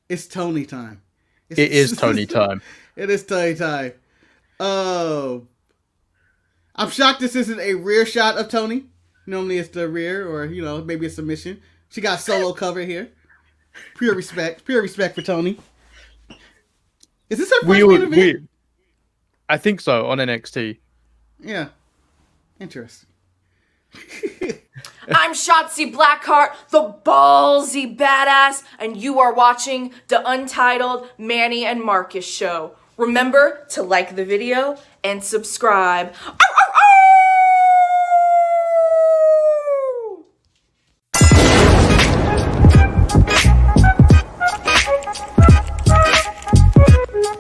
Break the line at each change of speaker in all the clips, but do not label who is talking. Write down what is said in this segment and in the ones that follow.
It's Tony time.
It is Tony time.
It is Tony time. Oh. I'm shocked this isn't a rear shot of Tony. Normally it's the rear or, maybe a submission. She got solo cover here. Pure respect. Pure respect for Tony. Is this her first main event?
I think so, on NXT.
Yeah. Interesting.
I'm Shotzi Blackheart, the ballsy badass, and you are watching the Untitled Manny and Marcus show. Remember to like the video and subscribe. Ow, ow, ow!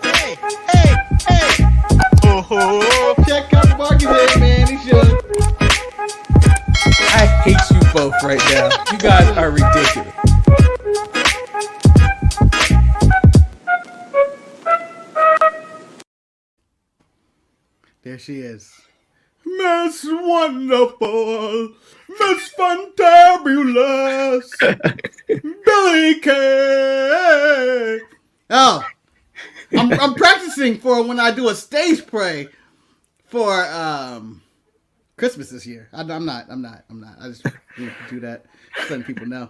Hey! Oh, check out Marcus here, man. He should. I hate you both right now. You guys are ridiculous. There she is. Miss Wonderful, Miss Fantabulous, Billy Kay. Oh, I'm practicing for when I do a stage play for Christmas this year. I'm not. I just do that. Just letting people know.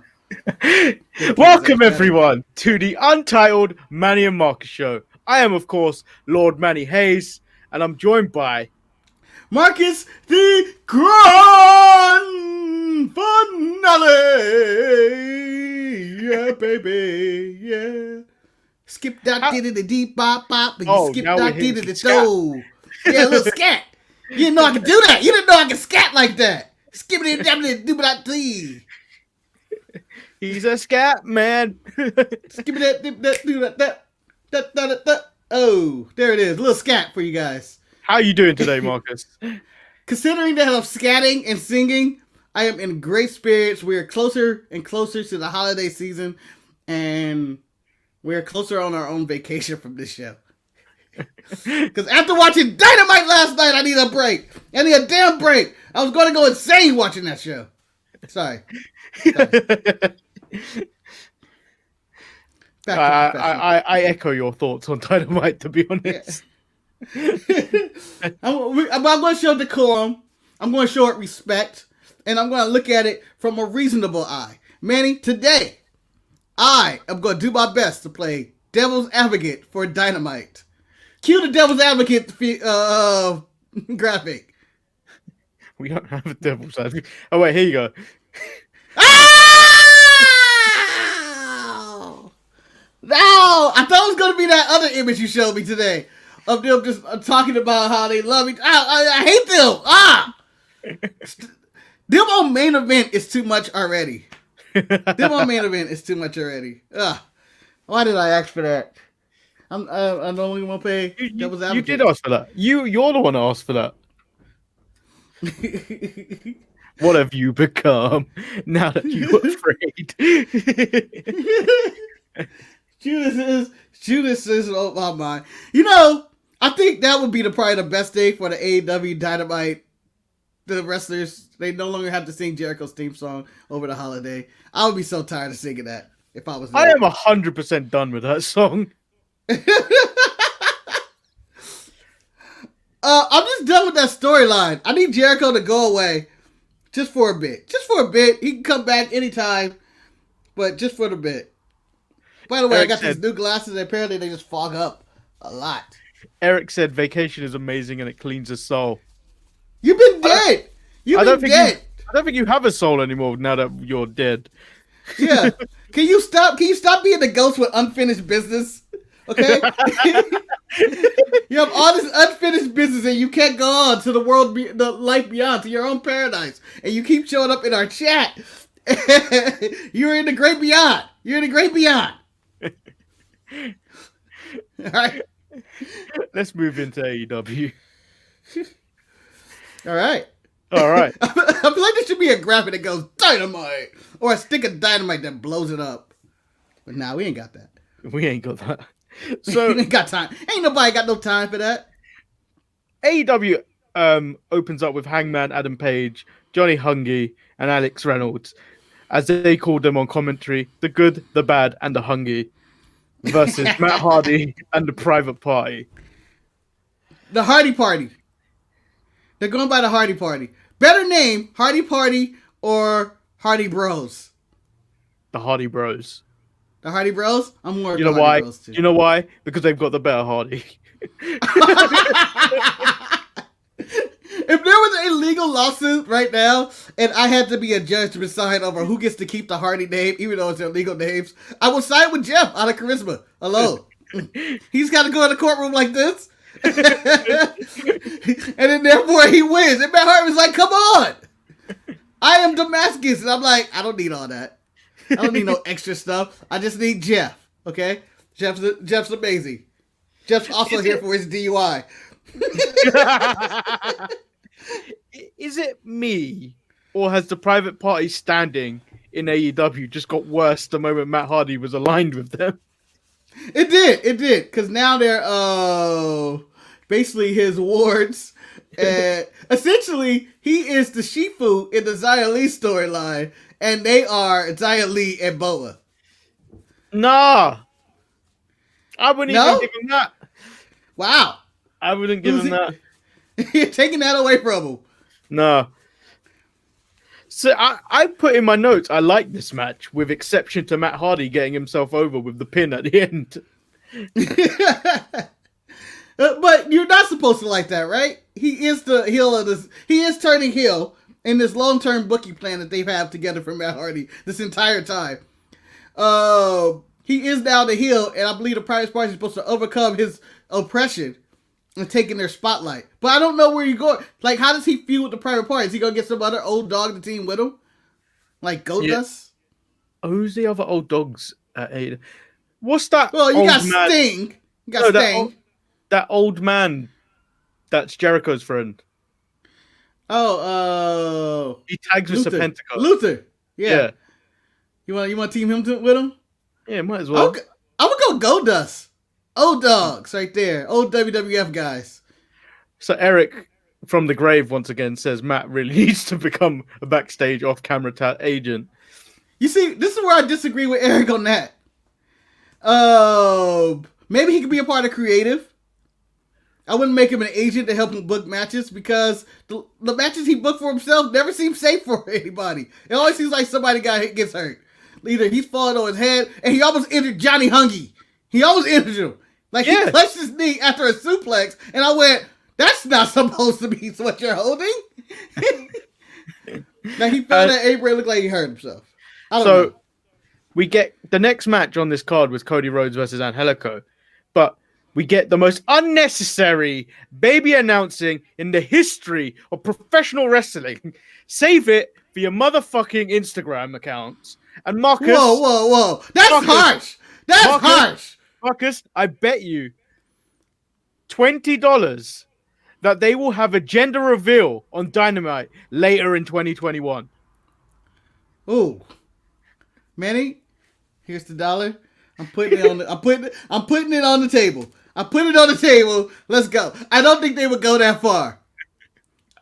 Welcome everyone to the Untitled Manny and Marcus show. I am, of course, Lord Manny Hayes, and I'm joined by
Marcus the Grand Finale. Yeah, baby. Yeah. Skip that did it the deep bop bop, and you skip that did it the toe. Yeah, a little scat. You didn't know I could do that. You didn't know I could scat like that. Skip it and do that tea.
He's a scat man.
Skip it do that. Oh, there it is. A little scat for you guys.
How are you doing today, Marcus?
Considering that I'm scatting and singing, I am in great spirits. We are closer and closer to the holiday season, and we're closer on our own vacation from this show. Because after watching Dynamite last night, I need a break. I need a damn break. I was going to go insane watching that show. Sorry.
I echo your thoughts on Dynamite, to be honest.
I'm going to show decorum. I'm going to show it respect. And I'm going to look at it from a reasonable eye. Manny, today, I am going to do my best to play Devil's Advocate for Dynamite. Cue the Devil's Advocate graphic.
We don't have a Devil's Advocate. Oh, wait, here you go.
Oh! No! I thought it was going to be that other image you showed me today of them just talking about how they love each other. I hate them. Them on main event is too much already. Them on main event is too much already. Why did I ask for that? I don't even want to pay.
You did ask for that. You're the one who asked for that. What have you become now that you're afraid?
Judas is on my mind. I think that would be probably the best day for the AEW Dynamite. The wrestlers, they no longer have to sing Jericho's theme song over the holiday. I would be so tired of singing that if I was there.
I am 100% done with that song.
I'm just done with that storyline. I need Jericho to go away just for a bit. Just for a bit. He can come back anytime, but just for the bit. By the way, Eric, I got these new glasses, and apparently they just fog up a lot.
Eric said vacation is amazing and it cleans his soul.
You've been dead. I don't think
you have a soul anymore now that you're dead.
Yeah. Can you stop being the ghost with unfinished business? Okay? You have all this unfinished business and you can't go on to the life beyond, to your own paradise. And you keep showing up in our chat. You're in the great beyond. You're in the great beyond. All right.
Let's move into AEW.
All right.
I
feel like there should be a graphic that goes Dynamite or a stick of dynamite that blows it up. But nah, we ain't got that.
We ain't got that.
So we ain't got time. Ain't nobody got no time for that.
AEW opens up with Hangman Adam Page, Johnny Hungy, and Alex Reynolds, as they called them on commentary, the good, the bad, and the hungry. versus Matt Hardy and the Private Party.
The Hardy Party. They're going by the Hardy Party. Better name, Hardy Party or Hardy Bros?
The Hardy Bros.
The Hardy Bros? I'm more.
You know why? You know why? Because they've got the better Hardy.
If there was a legal lawsuit right now and I had to be a judge to decide over who gets to keep the Hardy name, even though it's their legal names, I would side with Jeff out of charisma alone. He's got to go in the courtroom like this. And then therefore he wins. And Matt Hardy was like, come on. I am Damascus. And I'm like, I don't need all that. I don't need no extra stuff. I just need Jeff. Okay? Jeff's amazing. Jeff's also here for his DUI.
Is it me, or has the Private Party standing in AEW just got worse the moment Matt Hardy was aligned with them?
It did, because now they're basically his wards. Essentially, he is the Shifu in the Xia Li storyline, and they are Xia Li and Boa.
Nah, I wouldn't even give him that.
Wow,
I wouldn't give him that.
You're taking that away from him.
No. So I put in my notes, I like this match, with exception to Matt Hardy getting himself over with the pin at the end.
But you're not supposed to like that, right? He is the heel of this. He is turning heel in this long-term booking plan that they've had together for Matt Hardy this entire time. He is now the heel, and I believe the Private Party is supposed to overcome his oppression and taking their spotlight. But I don't know where you go. Like, how does he feud with the Private Party? Is he gonna get some other old dog to team with him? Like Goldust?
Oh, who's the other old dogs at AEW? What's that?
Well, you got Sting. You got Sting.
That old man that's Jericho's friend.
Oh,
he tags with Serpentico.
Luther. Yeah. You want to team him with him?
Yeah, might as well.
I'm gonna go Goldust. Old dogs right there. Old WWF guys.
So Eric from the grave once again says Matt really needs to become a backstage off-camera agent.
You see, this is where I disagree with Eric on that. Maybe he could be a part of creative. I wouldn't make him an agent to help him book matches because the matches he booked for himself never seem safe for anybody. It always seems like somebody gets hurt. Either he's falling on his head, and he almost injured Johnny Hungy. He almost injured him. Like, he clutched his knee after a suplex, and I went, that's not supposed to be what you're holding. Now, he fell that apron, it looked like he hurt himself. I don't know.
We get the next match on this card was Cody Rhodes versus Angelico, but we get the most unnecessary baby announcing in the history of professional wrestling. Save it for your motherfucking Instagram accounts. And Marcus...
Whoa. That's harsh. That's harsh.
Marcus, I bet you $20 that they will have a gender reveal on Dynamite later in 2021.
Ooh. Manny, here's the $1. I'm putting it on the I'm putting it on the table. I put it on the table. Let's go. I don't think they would go that far.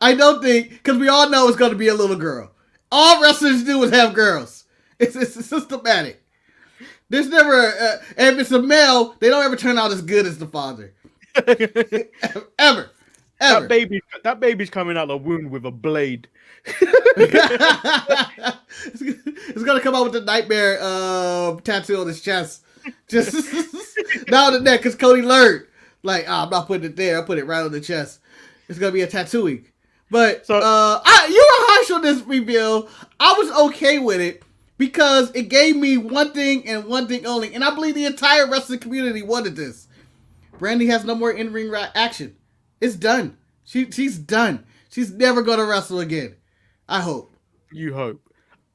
I don't think, because we all know it's going to be a little girl. All wrestlers do is have girls. It's systematic. There's never, and if it's a male, they don't ever turn out as good as the father. Ever.
That baby's coming out of the womb with a blade.
It's gonna come out with the nightmare tattoo on his chest. Just not on the neck, because Cody learned. Like, I'm not putting it there. I put it right on the chest. It's gonna be a tattooing. But you were harsh on this reveal. I was okay with it because it gave me one thing and one thing only, and I believe the entire wrestling community wanted this. Brandy has no more in-ring action. It's done. She's done. She's never gonna wrestle again. I hope.
You hope.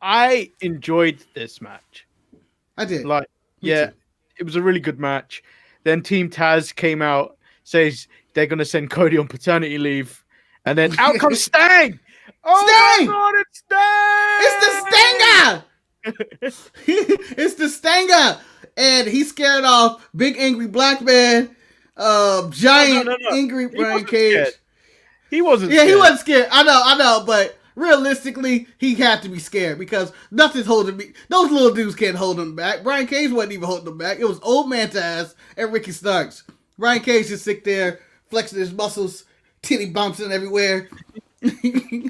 I enjoyed this match.
I did.
It was a really good match. Then Team Taz came out, says they're gonna send Cody on paternity leave, and then out comes Stang. Oh
Stang!
my God, it's Stang!
It's the Stanger! It's the Stanger! And he scared off big angry black man, giant angry Brian Cage.
He wasn't scared.
Yeah, he wasn't scared. I know, but realistically, he had to be scared because nothing's holding me. Those little dudes can't hold him back. Brian Cage wasn't even holding him back. It was Old Man Taz and Ricky Starks. Brian Cage just sit there, flexing his muscles, titty bouncing everywhere,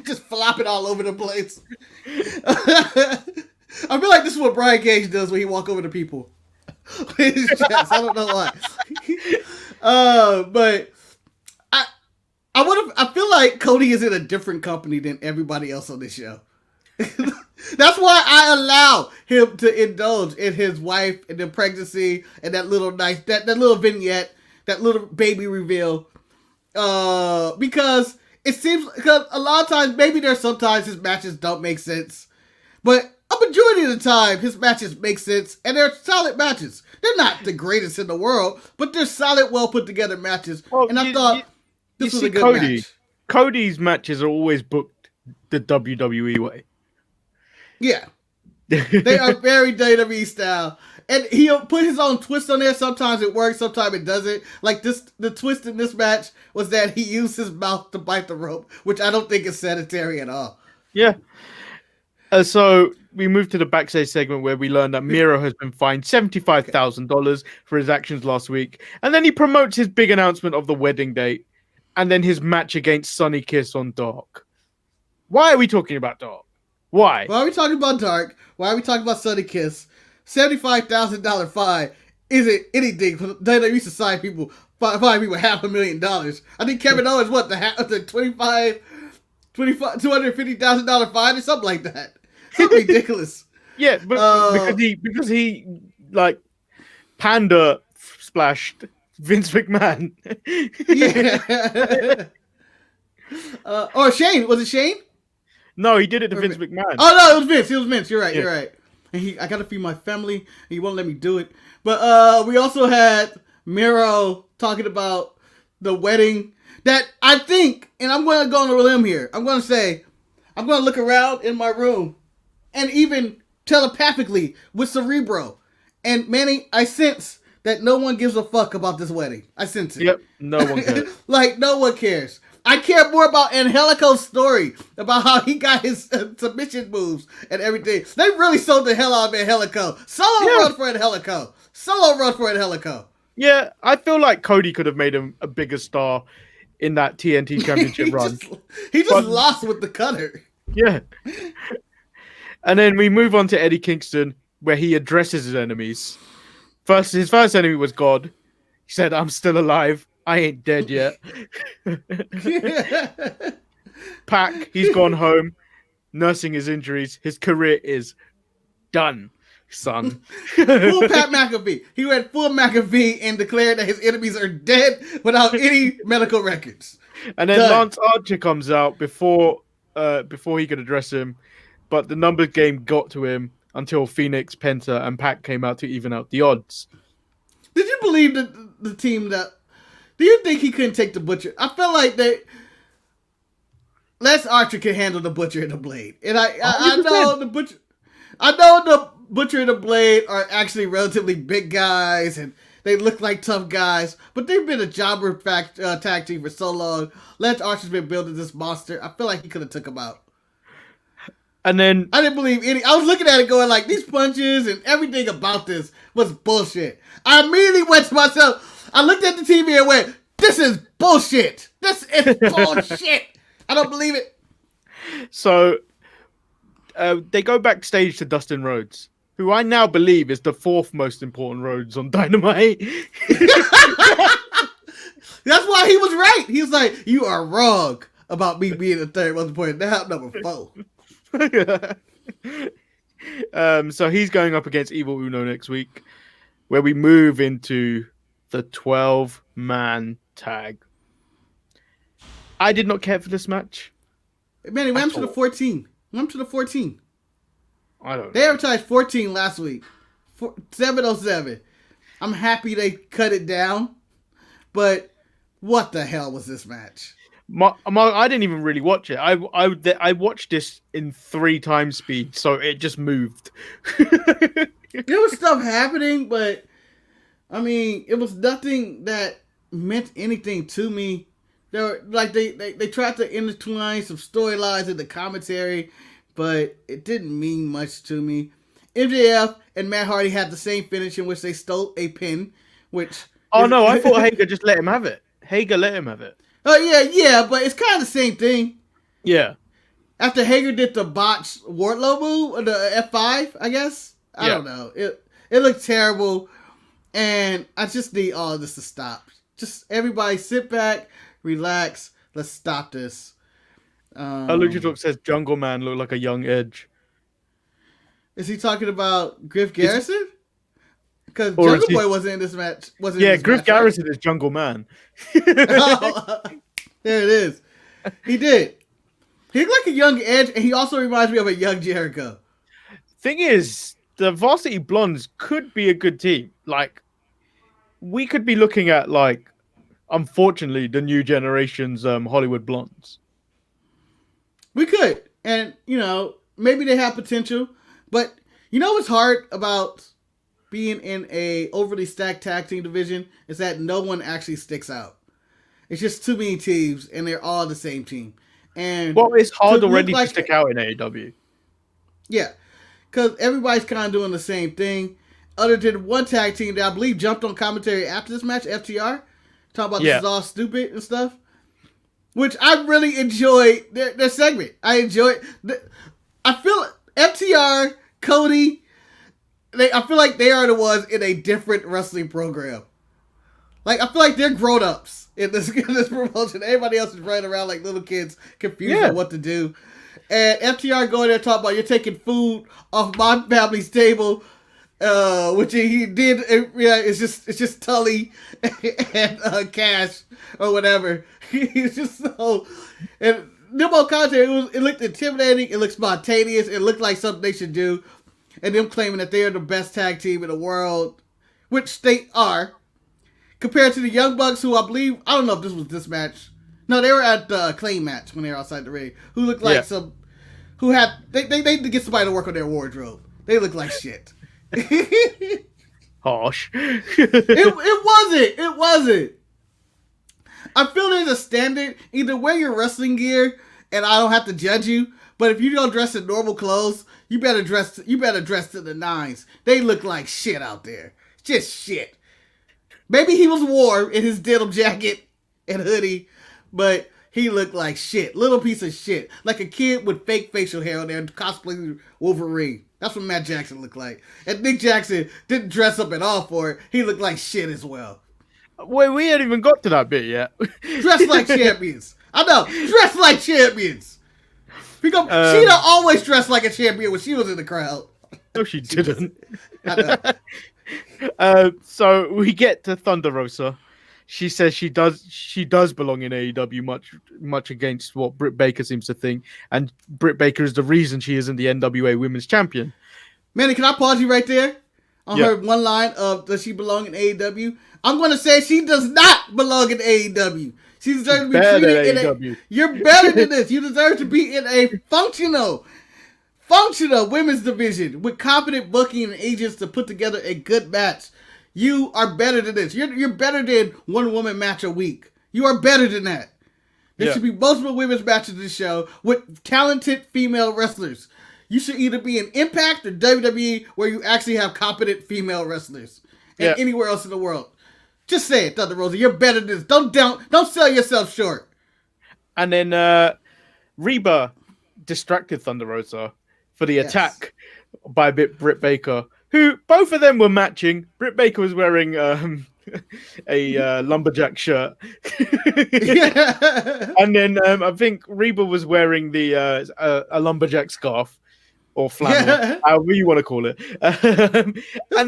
just flopping all over the place. I feel like this is what Brian Cage does when he walk over to people. With his chest. I don't know why. But I feel like Cody is in a different company than everybody else on this show. That's why I allow him to indulge in his wife and the pregnancy and that little that little vignette, that little baby reveal. Because it seems, because a lot of times, maybe there's sometimes his matches don't make sense, but a majority of the time his matches make sense and they're solid matches. They're not the greatest in the world, but they're solid, well put together matches.
Well,
and I thought this was a good
Cody,
match.
Cody's matches are always booked the WWE way.
Yeah. They are very WWE style. And he'll put his own twist on there. Sometimes it works, sometimes it doesn't. Like the twist in this match was that he used his mouth to bite the rope, which I don't think is sanitary at all.
Yeah. So we move to the backstage segment where we learn that Miro has been fined $75,000 for his actions last week. And then he promotes his big announcement of the wedding date and then his match against Sonny Kiss on Dark. Why are we talking about Dark? Why?
Why are we talking about Dark? Why are we talking about Sonny Kiss? $75,000 fine isn't anything for WWE used to sign people, fine people $500,000. I think Kevin Owens, what, the $250,000 fine or something like that. Something ridiculous.
Yeah, but because he like panda splashed Vince McMahon.
Yeah. Or Shane. Was it Shane?
No, he did it to Vince McMahon.
Oh no, it was Vince. It was Vince. You're right. You're right. And I gotta feed my family, and he won't let me do it. But we also had Miro talking about the wedding that I think, and I'm gonna go on a limb here. I'm gonna say, I'm gonna look around in my room, and even telepathically with Cerebro and Manny, I sense that no one gives a fuck about this wedding. I sense it.
Yep, no one cares.
Like, no one cares. I care more about Angelico's story, about how he got his submission moves and everything. They really sold the hell out of Angelico. Run for Angelico. Solo run for Angelico.
Yeah, I feel like Cody could have made him a bigger star in that TNT Championship run.
He just lost with the cutter.
Yeah. And then we move on to Eddie Kingston, where he addresses his enemies. His first enemy was God. He said, "I'm still alive. I ain't dead yet." Pac, he's gone home, nursing his injuries. His career is done, son.
Full Pat McAfee. He went full McAfee and declared that his enemies are dead without any medical records.
And then Lance Archer comes out before he could address him, but the numbers game got to him until Fenix, Penta, and Pac came out to even out the odds.
Did you believe that the team that... Do you think he couldn't take the Butcher? I felt like that Lance Archer can handle the Butcher and the Blade. And I know the Butcher... I know the Butcher and the Blade are actually relatively big guys and they look like tough guys, but they've been a jobber tag team for so long. Lance Archer's been building this monster. I feel like he could have took him out.
And then
I didn't believe any. I was looking at it going like, these punches and everything about this was bullshit. I immediately went to myself. I looked at the TV and went, "This is bullshit. This is bullshit. I don't believe it."
So they go backstage to Dustin Rhodes, who I now believe is the fourth most important Rhodes on Dynamite.
That's why he was right. He was like, "You are wrong about me being the third most important. Now number 4.
So he's going up against Evil Uno next week, where we move into the 12-man tag. I did not care for this match.
Man, he went up to the 14. Went up to the 14.
I don't know.
They advertised 14 last week. 707. I'm happy they cut it down, but what the hell was this match?
I didn't even really watch it. I watched this in 3 times speed, so it just moved.
There was stuff happening, but I mean, it was nothing that meant anything to me They were like they tried to intertwine some storylines in the commentary, but it didn't mean much to me. MJF and Matt Hardy had the same finish in which they stole a pin, which...
Oh, no, I thought Hager just let him have it. Hager let him have it.
Oh, yeah, but it's kind of the same thing.
Yeah.
After Hager did the botched Wardlow move, the F5, I guess? I don't know. It looked terrible, and I just need all of this to stop. Just everybody sit back, relax, let's stop this.
Lucha Talk says Jungle Man looked like a young Edge.
Is he talking about Griff Garrison? Because Jungle Boy wasn't in this match.
Griff Garrison is Jungle Man.
Oh, there it is. He did. He looked like a young Edge, and he also reminds me of a young Jericho.
Thing is, the Varsity Blondes could be a good team. Like, we could be looking at, like, unfortunately, the new generation's Hollywood Blondes.
We could. And, maybe they have potential. But, what's hard about being in a overly stacked tag team division is that no one actually sticks out. It's just too many teams, and they're all the same team. And
it's hard already to stick out in AEW. Yeah.
Because everybody's kind of doing the same thing. Other than one tag team that I believe jumped on commentary after this match, FTR. Talking about this is all stupid and stuff. Which I really enjoyed their segment. I enjoyed. I feel FTR, Cody, I feel like they are the ones in a different wrestling program. Like, I feel like they're grown-ups in this promotion. Everybody else is running around like little kids, confused on what to do. And FTR going there talking about, you're taking food off my family's table, which he did. It's just Tully and Cash or whatever. He's just so... And Nimmo commentary, it looked intimidating, it looked spontaneous, it looked like something they should do. And them claiming that they are the best tag team in the world, which they are. Compared to the Young Bucks, who I believe, I don't know if this was this match. No, they were at the Acclaimed match when they were outside the ring. Who looked like they need to get somebody to work on their wardrobe. They look like shit.
Harsh.
It wasn't. I feel there's a standard. Either wear your wrestling gear and I don't have to judge you. But if you don't dress in normal clothes, you better dress to the nines. They look like shit out there. Just shit. Maybe he was warm in his denim jacket and hoodie, but he looked like shit. Little piece of shit. Like a kid with fake facial hair on there cosplaying Wolverine. That's what Matt Jackson looked like. And Nick Jackson didn't dress up at all for it. He looked like shit as well.
Wait, we ain't even got to that bit yet.
Dress like champions. I know. Dress like champions. Because Sheena always dressed like a champion when she was in the crowd.
No, she didn't.
I know.
So we get to Thunder Rosa. She says she does belong in AEW, much against what Britt Baker seems to think, and Britt Baker is the reason she isn't the NWA Women's Champion.
Manny, can I pause you right there on her one line of does she belong in AEW? I'm going to say she does not belong in AEW. She deserves to be treated in AEW. You're better than this. You deserve to be in a functional women's division with competent booking and agents to put together a good match. You are better than this. You're better than one woman match a week. You are better than that. There should be multiple women's matches in this show with talented female wrestlers. You should either be in Impact or WWE where you actually have competent female wrestlers. And anywhere else in the world. Just say it, Thunder Rosa. You're better than this. Don't sell yourself short.
And then Reba distracted Thunder Rosa for the attack by Britt Baker, who both of them were matching. Britt Baker was wearing a lumberjack shirt. And then I think Reba was wearing a lumberjack scarf. Or flannel, however you want to call it. And then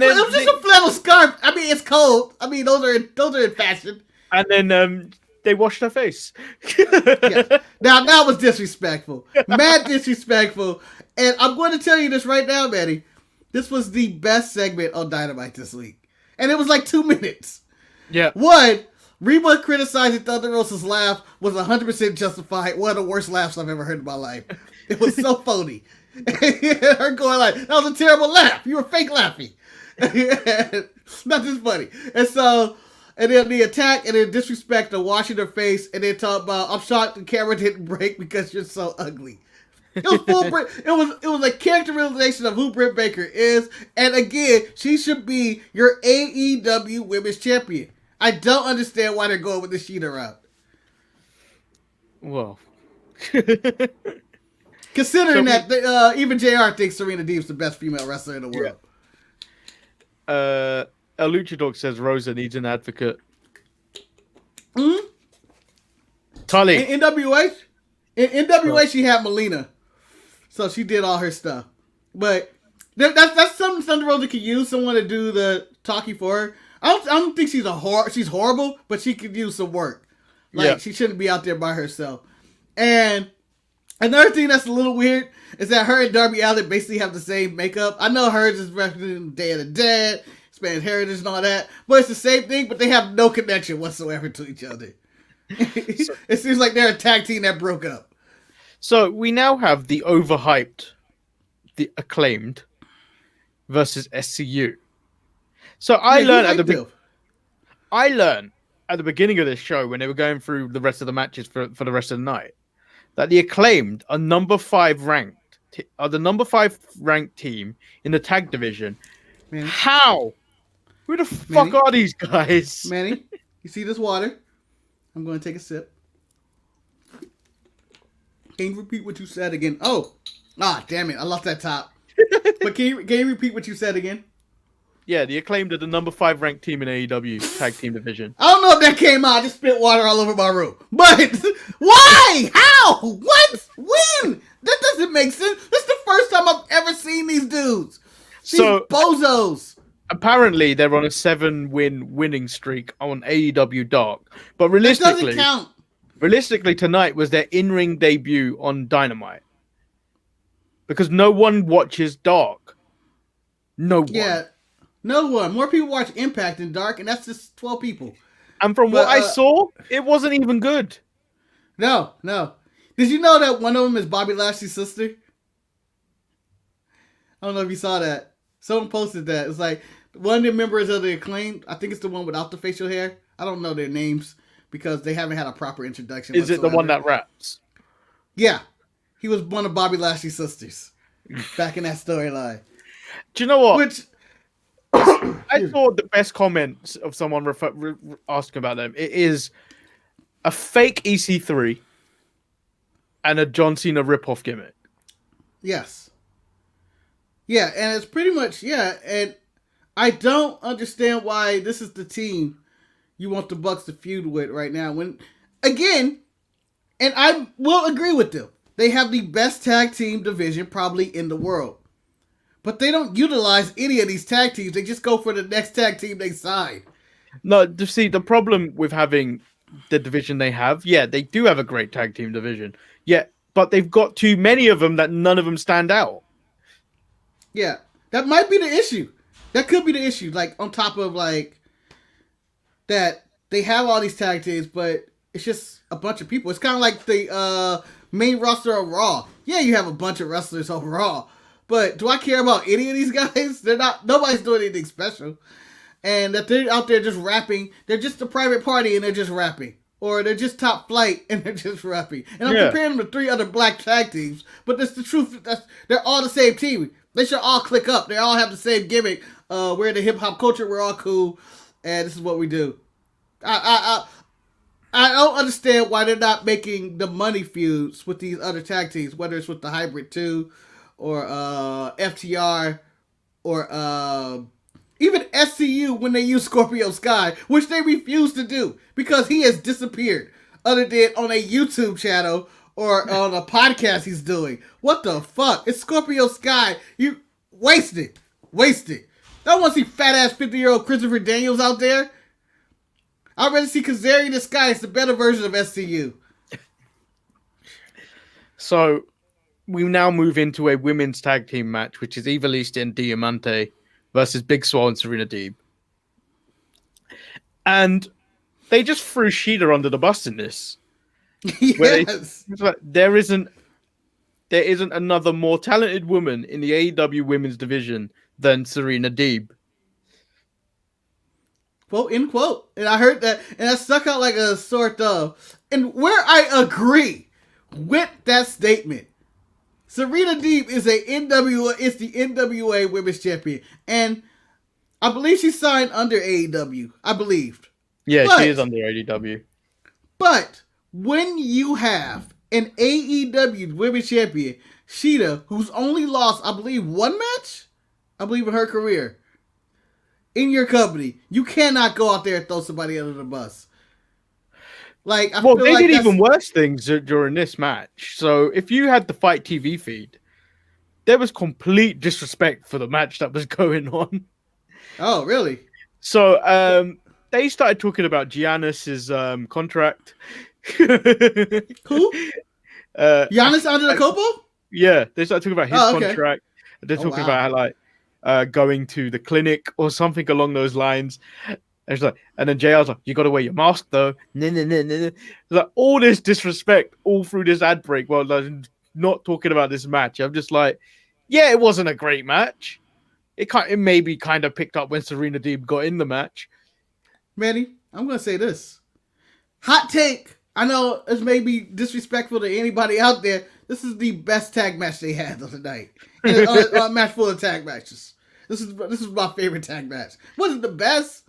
it was just a flannel scarf. I mean, it's cold. I mean, those are in fashion.
And then they washed her face.
Now that was disrespectful. Mad disrespectful. And I'm going to tell you this right now, Manny. This was the best segment on Dynamite this week. And it was like 2 minutes.
Yeah.
One, Reba criticizing Thunder Rosa's laugh was 100% justified. One of the worst laughs I've ever heard in my life. It was so phony. Her going like, that was a terrible laugh. You were fake laughing. Not this funny. And so, And then the attack and then disrespect of washing her face and then talk about, I'm shocked the camera didn't break because you're so ugly. It was full Britt. It was a characterization of who Britt Baker is. And again, she should be your AEW Women's Champion. I don't understand why they're going with the Sheeta route.
Well,
considering that even JR thinks Serena Deeb's the best female wrestler in the world.
Yeah. A Luchador says Rosa needs an advocate.
Mm-hmm.
Tully.
In NWA, she had Melina. So she did all her stuff. But that's something Thunder Rosa could use, someone to do the talking for her. I don't think she's horrible, but she could use some work. Like, she shouldn't be out there by herself. And another thing that's a little weird is that her and Darby Allin basically have the same makeup. I know hers is representing Day of the Dead, Spanish heritage and all that, but it's the same thing, but they have no connection whatsoever to each other. It seems like they're a tag team that broke up.
So we now have the overhyped, the Acclaimed versus SCU. So I learned at the beginning of this show, when they were going through the rest of the matches for the rest of the night, that the Acclaimed are number 5 ranked, the number 5 ranked team in the tag division.
Manny?
How? Who the fuck are these guys?
Manny, you see this water? I'm going to take a sip. Can you repeat what you said again? Damn it. I lost that top. But can you repeat what you said again?
Yeah, the Acclaimed are the number 5 ranked team in AEW tag team division.
I don't know if that came out. I just spit water all over my room. But why? How? What? When? That doesn't make sense. This is the first time I've ever seen these dudes. These bozos.
Apparently, they're on a 7-win winning streak on AEW Dark. But
That doesn't count.
Realistically, tonight was their in-ring debut on Dynamite. Because no one watches Dark. No one.
Yeah, no one. More people watch Impact than Dark, and that's just 12 people.
And from what I saw, it wasn't even good.
No. Did you know that one of them is Bobby Lashley's sister? I don't know if you saw that. Someone posted that. It's like one of the members of the Acclaimed. I think it's the one without the facial hair. I don't know their names because they haven't had a proper introduction.
Is it the one that raps?
Yeah. He was one of Bobby Lashley's sisters back in that storyline.
Do you know what?
Which
I saw the best comments of someone asking about them. It is a fake EC3 and a John Cena ripoff gimmick.
Yes. Yeah, and it's pretty much, and I don't understand why this is the team you want the Bucks to feud with right now. When, again, and I will agree with them, they have the best tag team division probably in the world. But they don't utilize any of these tag teams. They just go for the next tag team they sign.
No, see, the problem with having the division they have, they do have a great tag team division. Yeah, but they've got too many of them that none of them stand out.
Yeah, that might be the issue. That could be the issue. Like, on top of, like, that they have all these tag teams, but it's just a bunch of people. It's kind of like the main roster of Raw. Yeah, you have a bunch of wrestlers on Raw. But do I care about any of these guys? Nobody's doing anything special. And that they're out there just rapping. They're just a private party and they're just rapping. Or they're just Top Flight and they're just rapping. And I'm comparing them to 3 other black tag teams. But that's the truth. They're all the same team. They should all click up. They all have the same gimmick. We're in the hip hop culture. We're all cool. And this is what we do. I don't understand why they're not making the money feuds with these other tag teams. Whether it's with the Hybrid 2 or FTR or even SCU when they use Scorpio Sky, which they refuse to do because he has disappeared other than on a YouTube channel or on a podcast he's doing. What the fuck? It's Scorpio Sky. You wasted. I want to see fat-ass 50-year-old Christopher Daniels out there. I'd rather see Kazarian the Sky. It's the better version of SCU.
So we now move into a women's tag team match, which is Ivelisse and Diamante versus Big Swole and Serena Deeb. And they just threw Sheeta under the bus in this.
Yes.
There isn't another more talented woman in the AEW women's division than Serena Deeb.
Quote, end quote. And I heard that, and that stuck out like a sore thumb. And where I agree with that statement, Serena Deeb is the NWA Women's Champion. And I believe she signed under AEW. I believed.
Yeah, she is under AEW.
But when you have an AEW Women's Champion, Shida, who's only lost, I believe, one match? I believe in her career. In your company, you cannot go out there and throw somebody under the bus. Like, I feel
they
like
did even worse things during this match. So if you had the Fight TV feed, there was complete disrespect for the match that was going on.
Oh, really?
So they started talking about Giannis's contract.
Who? Giannis Antetokounmpo?
Yeah, they started talking about his contract. They're talking about how, like, going to the clinic or something along those lines. And then JR's like, you got to wear your mask though. Like, all this disrespect all through this ad break while like, not talking about this match. I'm just like, yeah, it wasn't a great match. It maybe kind of picked up when Serena Deeb got in the match.
Manny, I'm going to say this. Hot take. I know this may be disrespectful to anybody out there. This is the best tag match they had on the night. A match full of tag matches. This is my favorite tag match. Wasn't the best,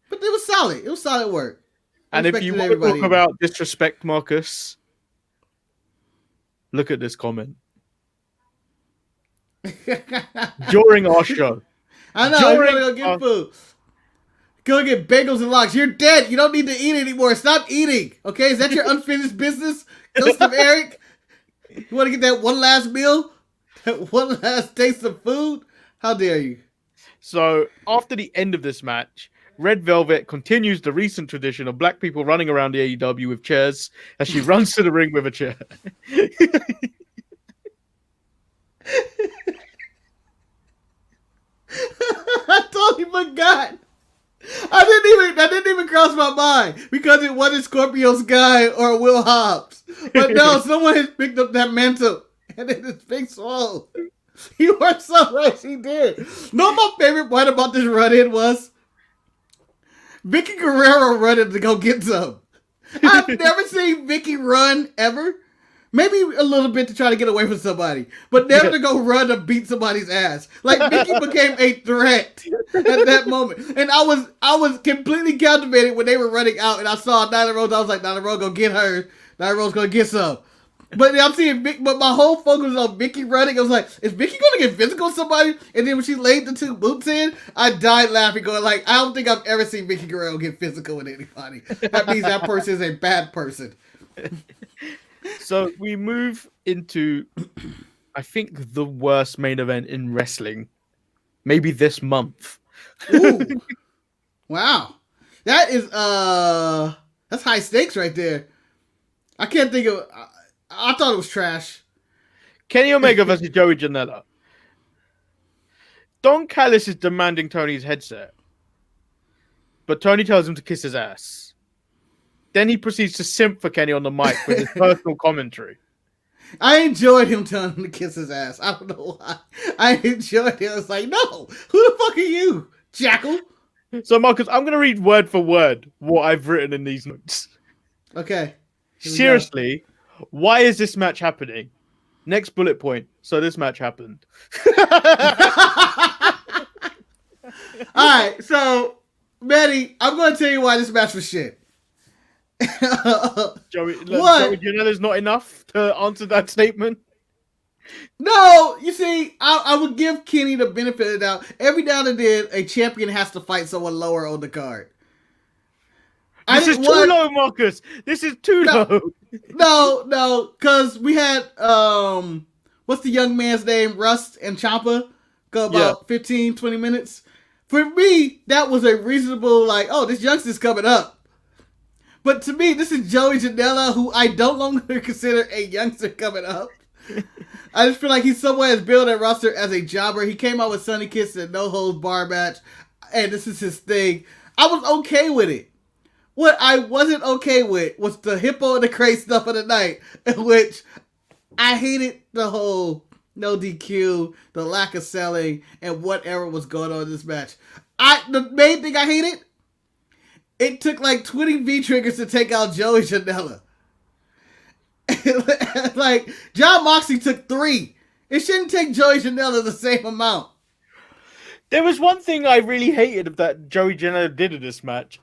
but it was solid. It was solid work.
And if you want to talk about disrespect, Marcus, look at this comment. During our show.
I know. You're going to go get food. Go get bagels and lox. You're dead. You don't need to eat anymore. Stop eating. Okay? Is that your unfinished business? Ghost of Eric? You want to get that one last meal? That one last taste of food? How dare you?
So, after the end of this match, Red Velvet continues the recent tradition of black people running around the AEW with chairs as she runs to the ring with a chair.
I totally forgot. That didn't even cross my mind because it wasn't Scorpio Sky or Will Hobbs. But no, someone has picked up that mantle and it is Big Swole. You are so right, she did. No, my favorite part about this run-in was Vicky Guerrero running to go get some. I've never seen Vicky run ever. Maybe a little bit to try to get away from somebody, but never to go run to beat somebody's ass. Like, Vicky became a threat at that moment. And I was completely captivated when they were running out and I saw Nyla Rose. I was like, Nyla Rose gonna get her. Nyla Rose gonna get some. But I'm seeing but my whole focus was on Vicky running. I was like, is Vicky gonna get physical with somebody? And then when she laid the two boots in, I died laughing, going like, I don't think I've ever seen Vicky Guerrero get physical with anybody. That means that person is a bad person.
So we move into, I think, the worst main event in wrestling, maybe this month.
Ooh. Wow. That is, that's high stakes right there. I can't think of, I thought it was trash.
Kenny Omega versus Joey Janela. Don Callis is demanding Tony's headset, but Tony tells him to kiss his ass. Then he proceeds to simp for Kenny on the mic with his personal commentary.
I enjoyed him telling him to kiss his ass. I don't know why. I enjoyed it. I was like, no, who the fuck are you, Jackal?
So, Marcus, I'm going to read word for word what I've written in these notes.
Okay.
Seriously, why is this match happening? Next bullet point. So this match happened.
All right. So, Maddie, I'm going to tell you why this match was shit.
Joey Janela's not enough to answer that statement.
No, you see, I would give Kenny the benefit of the doubt. Every now and then, a champion has to fight someone lower on the card.
This is too low, Marcus. This is too low.
No, because we had what's the young man's name? Rust and Ciampa go about 15, 20 minutes. For me, that was a reasonable, like, oh, this youngster's coming up. But to me, this is Joey Janela, who I don't longer consider a youngster coming up. I just feel like he's somewhere as built at roster as a jobber. He came out with Sunny Kiss in a no-holds-bar match, and this is his thing. I was okay with it. What I wasn't okay with was the hippo and the crate stuff of the night, in which I hated the whole no DQ, the lack of selling, and whatever was going on in this match. The main thing I hated, it took like 20 V triggers to take out Joey Janela. Like, John Moxley took 3. It shouldn't take Joey Janela the same amount.
There was one thing I really hated that Joey Janela did in this match.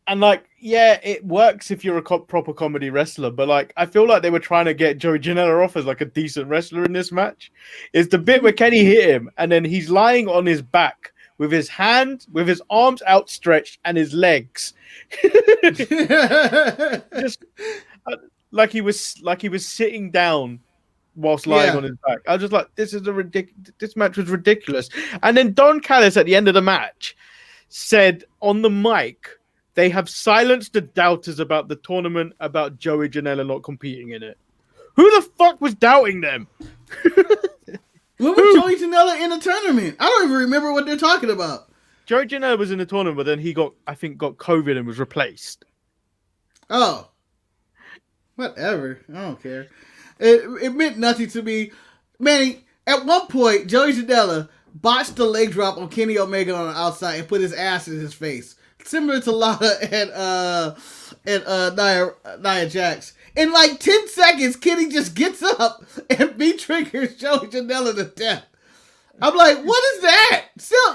And, like, yeah, it works if you're a proper comedy wrestler. But, like, I feel like they were trying to get Joey Janela off as, like, a decent wrestler in this match. It's the bit where Kenny hit him, and then he's lying on his back with his arms outstretched and his legs. Just, like he was sitting down whilst lying on his back. I was just like, this match was ridiculous. And then Don Callis at the end of the match said on the mic, they have silenced the doubters about the tournament, about Joey Janela not competing in it. Who the fuck was doubting them?
When was Joey Janela in the tournament? I don't even remember what they're talking about.
Joey Janela was in the tournament, but then he got COVID and was replaced.
Oh. Whatever. I don't care. It meant nothing to me. Manny, at one point, Joey Janela botched the leg drop on Kenny Omega on the outside and put his ass in his face. Similar to Lana and Nia Jax. In like 10 seconds, Kenny just gets up and triggers Joey Janela to death. I'm like, what is that?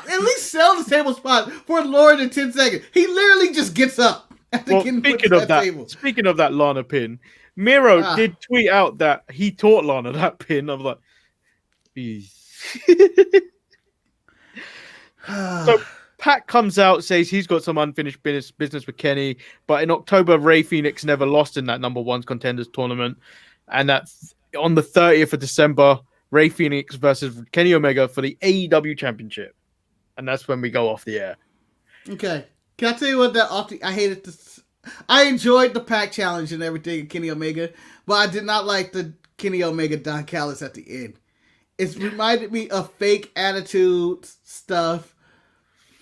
At least sell the table spot for lower than 10 seconds. He literally just gets up.
Well, speaking of that Lana pin, Miro did tweet out that he taught Lana that pin. I was like, so Pat comes out, says he's got some unfinished business with Kenny, but in October, Rey Fenix never lost in that number 1 contenders tournament, and that on the 30th of December, Rey Fenix versus Kenny Omega for the AEW Championship, and that's when we go off the air.
Okay, can I tell you what I hated this. I enjoyed the Pac challenge and everything in Kenny Omega, but I did not like the Kenny Omega Don Callis at the end. It reminded me of fake attitude stuff.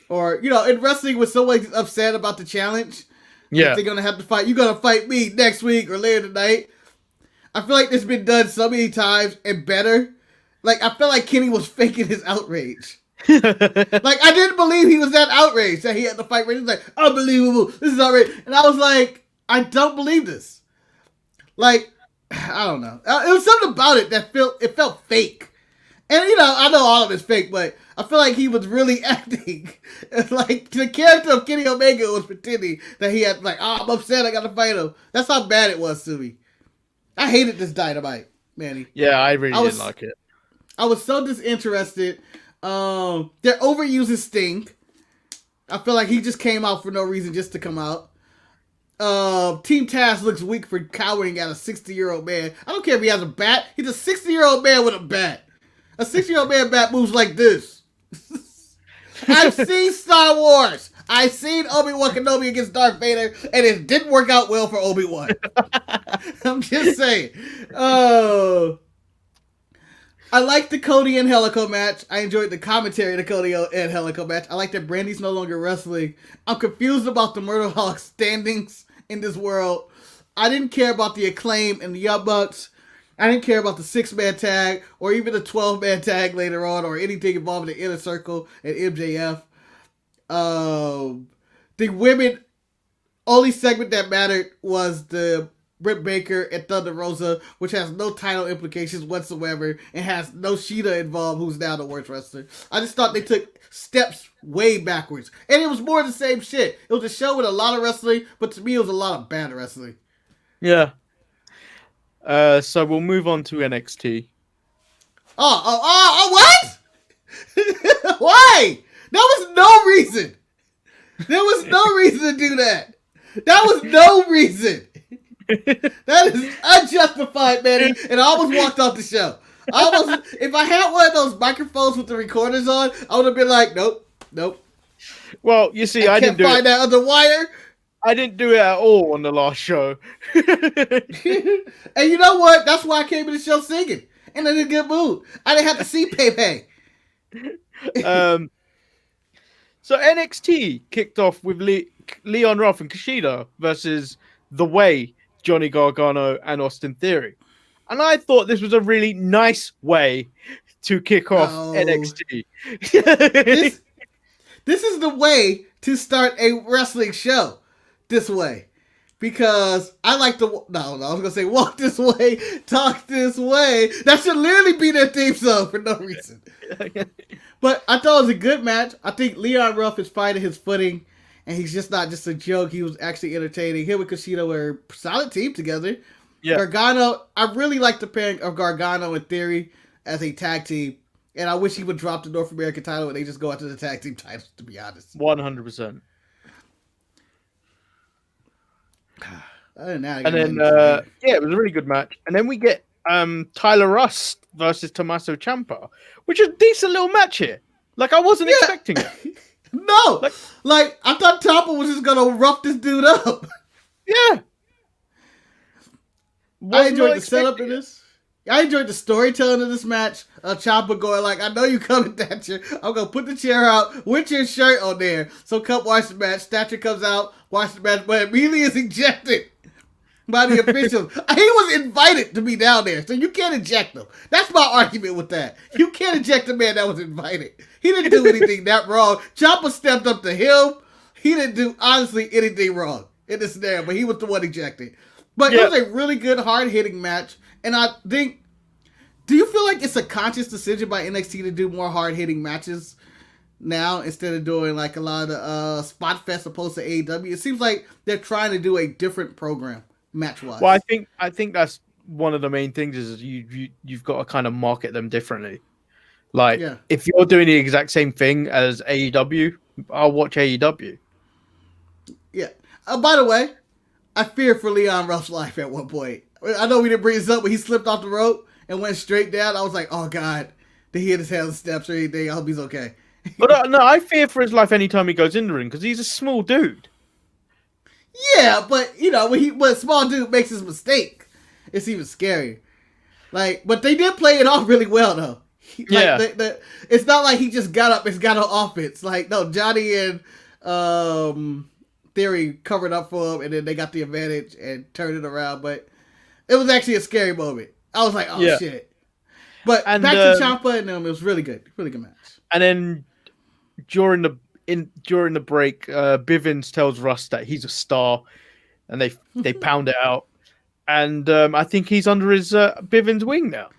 Or, in wrestling when someone's upset about the challenge, they're going to have to fight. You're going to fight me next week or later tonight. I feel like this has been done so many times and better. Like, I feel like Kenny was faking his outrage. Like, I didn't believe he was that outraged that he had to fight. He was like, unbelievable. This is outrageous. And I was like, I don't believe this. Like, I don't know. It was something about it that felt fake. And, I know all of it's fake, but I feel like he was really acting. Like, the character of Kenny Omega was pretending that he had, like, I'm upset, I got to fight him. That's how bad it was to me. I hated this Dynamite, Manny.
Yeah, I didn't like it.
I was so disinterested. They're overusing Sting. I feel like he just came out for no reason just to come out. Team Taz looks weak for cowering at a 60-year-old man. I don't care if he has a bat. He's a 60-year-old man with a bat. A 60-year-old man bat moves like this. I've seen Star Wars. I've seen Obi-Wan Kenobi against Darth Vader, and it didn't work out well for Obi-Wan. I'm just saying. I like the Cody and Angelico match. I enjoyed the commentary of the Cody and Angelico match. I like that Brandy's no longer wrestling. I'm confused about the Murder Hawk standings in this world. I didn't care about the Acclaim and the Young Bucks. I didn't care about the 6-man tag or even the 12-man tag later on or anything involving the Inner Circle and MJF. The women, only segment that mattered was the Britt Baker and Thunder Rosa, which has no title implications whatsoever and has no Sheeta involved, who's now the worst wrestler. I just thought they took steps way backwards. And it was more of the same shit. It was a show with a lot of wrestling, but to me it was a lot of bad wrestling.
Yeah. So we'll move on to NXT.
What? Why? There was no reason. There was no reason to do that. That was no reason. That is unjustified, man. And I almost walked off the show. If I had one of those microphones with the recorders on, I would have been like, nope.
Well, you see, I didn't do it.
Can't find that other wire.
I didn't do it at all on the last show.
And you know what? That's why I came to the show singing. And in a good mood. I didn't have to see Pepe.
So NXT kicked off with Leon Ruff and Kushida versus The Way, Johnny Gargano, and Austin Theory. And I thought this was a really nice way to kick off NXT.
This is the way to start a wrestling show. this way. Because I like to... I was going to say walk this way, talk this way. That should literally be their theme song for no reason. But I thought it was a good match. I think Leon Ruff is finding his footing. And he's just not just a joke. He was actually entertaining. Him and Kushida were a solid team together. Yeah. Gargano, I really like the pairing of Gargano and Theory as a tag team. And I wish he would drop the North American title and they just go after the tag team titles, to be honest.
100%.
Other than that,
and then, it was a really good match. And then we get Tyler Rust versus Tommaso Ciampa, which is a decent little match here. Like, I wasn't expecting it.
No! Like, I thought Ciampa was just going to rough this dude up.
Yeah.
I enjoyed the setup of this. I enjoyed the storytelling of this match. Ciampa going like, I know you coming, Thatcher. I'm going to put the chair out with your shirt on there. So come watch the match. Thatcher comes out, watch the match, but immediately is ejected by the officials. He was invited to be down there, so you can't eject him. That's my argument with that. You can't eject a man that was invited. He didn't do anything that wrong. Ciampa stepped up to him. He didn't do, honestly, anything wrong in this scenario, but he was the one ejected. But it was a really good, hard-hitting match. And I think, do you feel like it's a conscious decision by NXT to do more hard-hitting matches now instead of doing like a lot of the spot fest opposed to AEW? It seems like they're trying to do a different program match-wise.
Well, I think that's one of the main things is you've got to kind of market them differently. Like, if you're doing the exact same thing as AEW, I'll watch AEW.
Yeah. By the way, I feared for Leon Ruff's life at one point. I know we didn't bring this up, but he slipped off the rope and went straight down. I was like, oh, God. Did he hit his head on the steps or anything? I hope he's okay.
But no, I fear for his life anytime he goes in the ring because he's a small dude.
Yeah, but, when a small dude makes his mistake, it's even scarier. Like, but they did play it off really well, though. It's not like he just got up and got on offense. Like, no, Johnny and Theory covered up for him, and then they got the advantage and turned it around. But it was actually a scary moment. I was like, oh, shit. But back to Ciampa and them, it was really good. Really good match. And
then during the break, Bivens tells Russ that he's a star, and they pound it out. And I think he's under his Bivens wing now.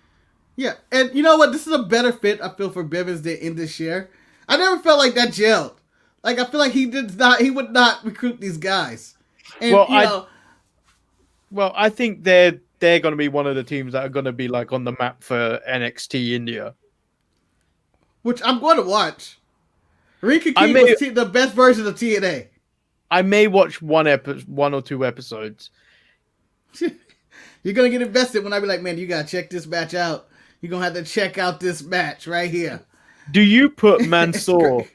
Yeah, and you know what? This is a better fit, I feel, for Bivens than in this year. I never felt like that gelled. Like, I feel like he would not recruit these guys. And,
I think they're going to be one of the teams that are going to be like on the map for NXT India.
Which I'm going to watch. Rika King was the best version of TNA.
I may watch one or two episodes.
You're going to get invested when I be like, man, you got to check this match out. You're going to have to check out this match right here.
Do you put Mansoor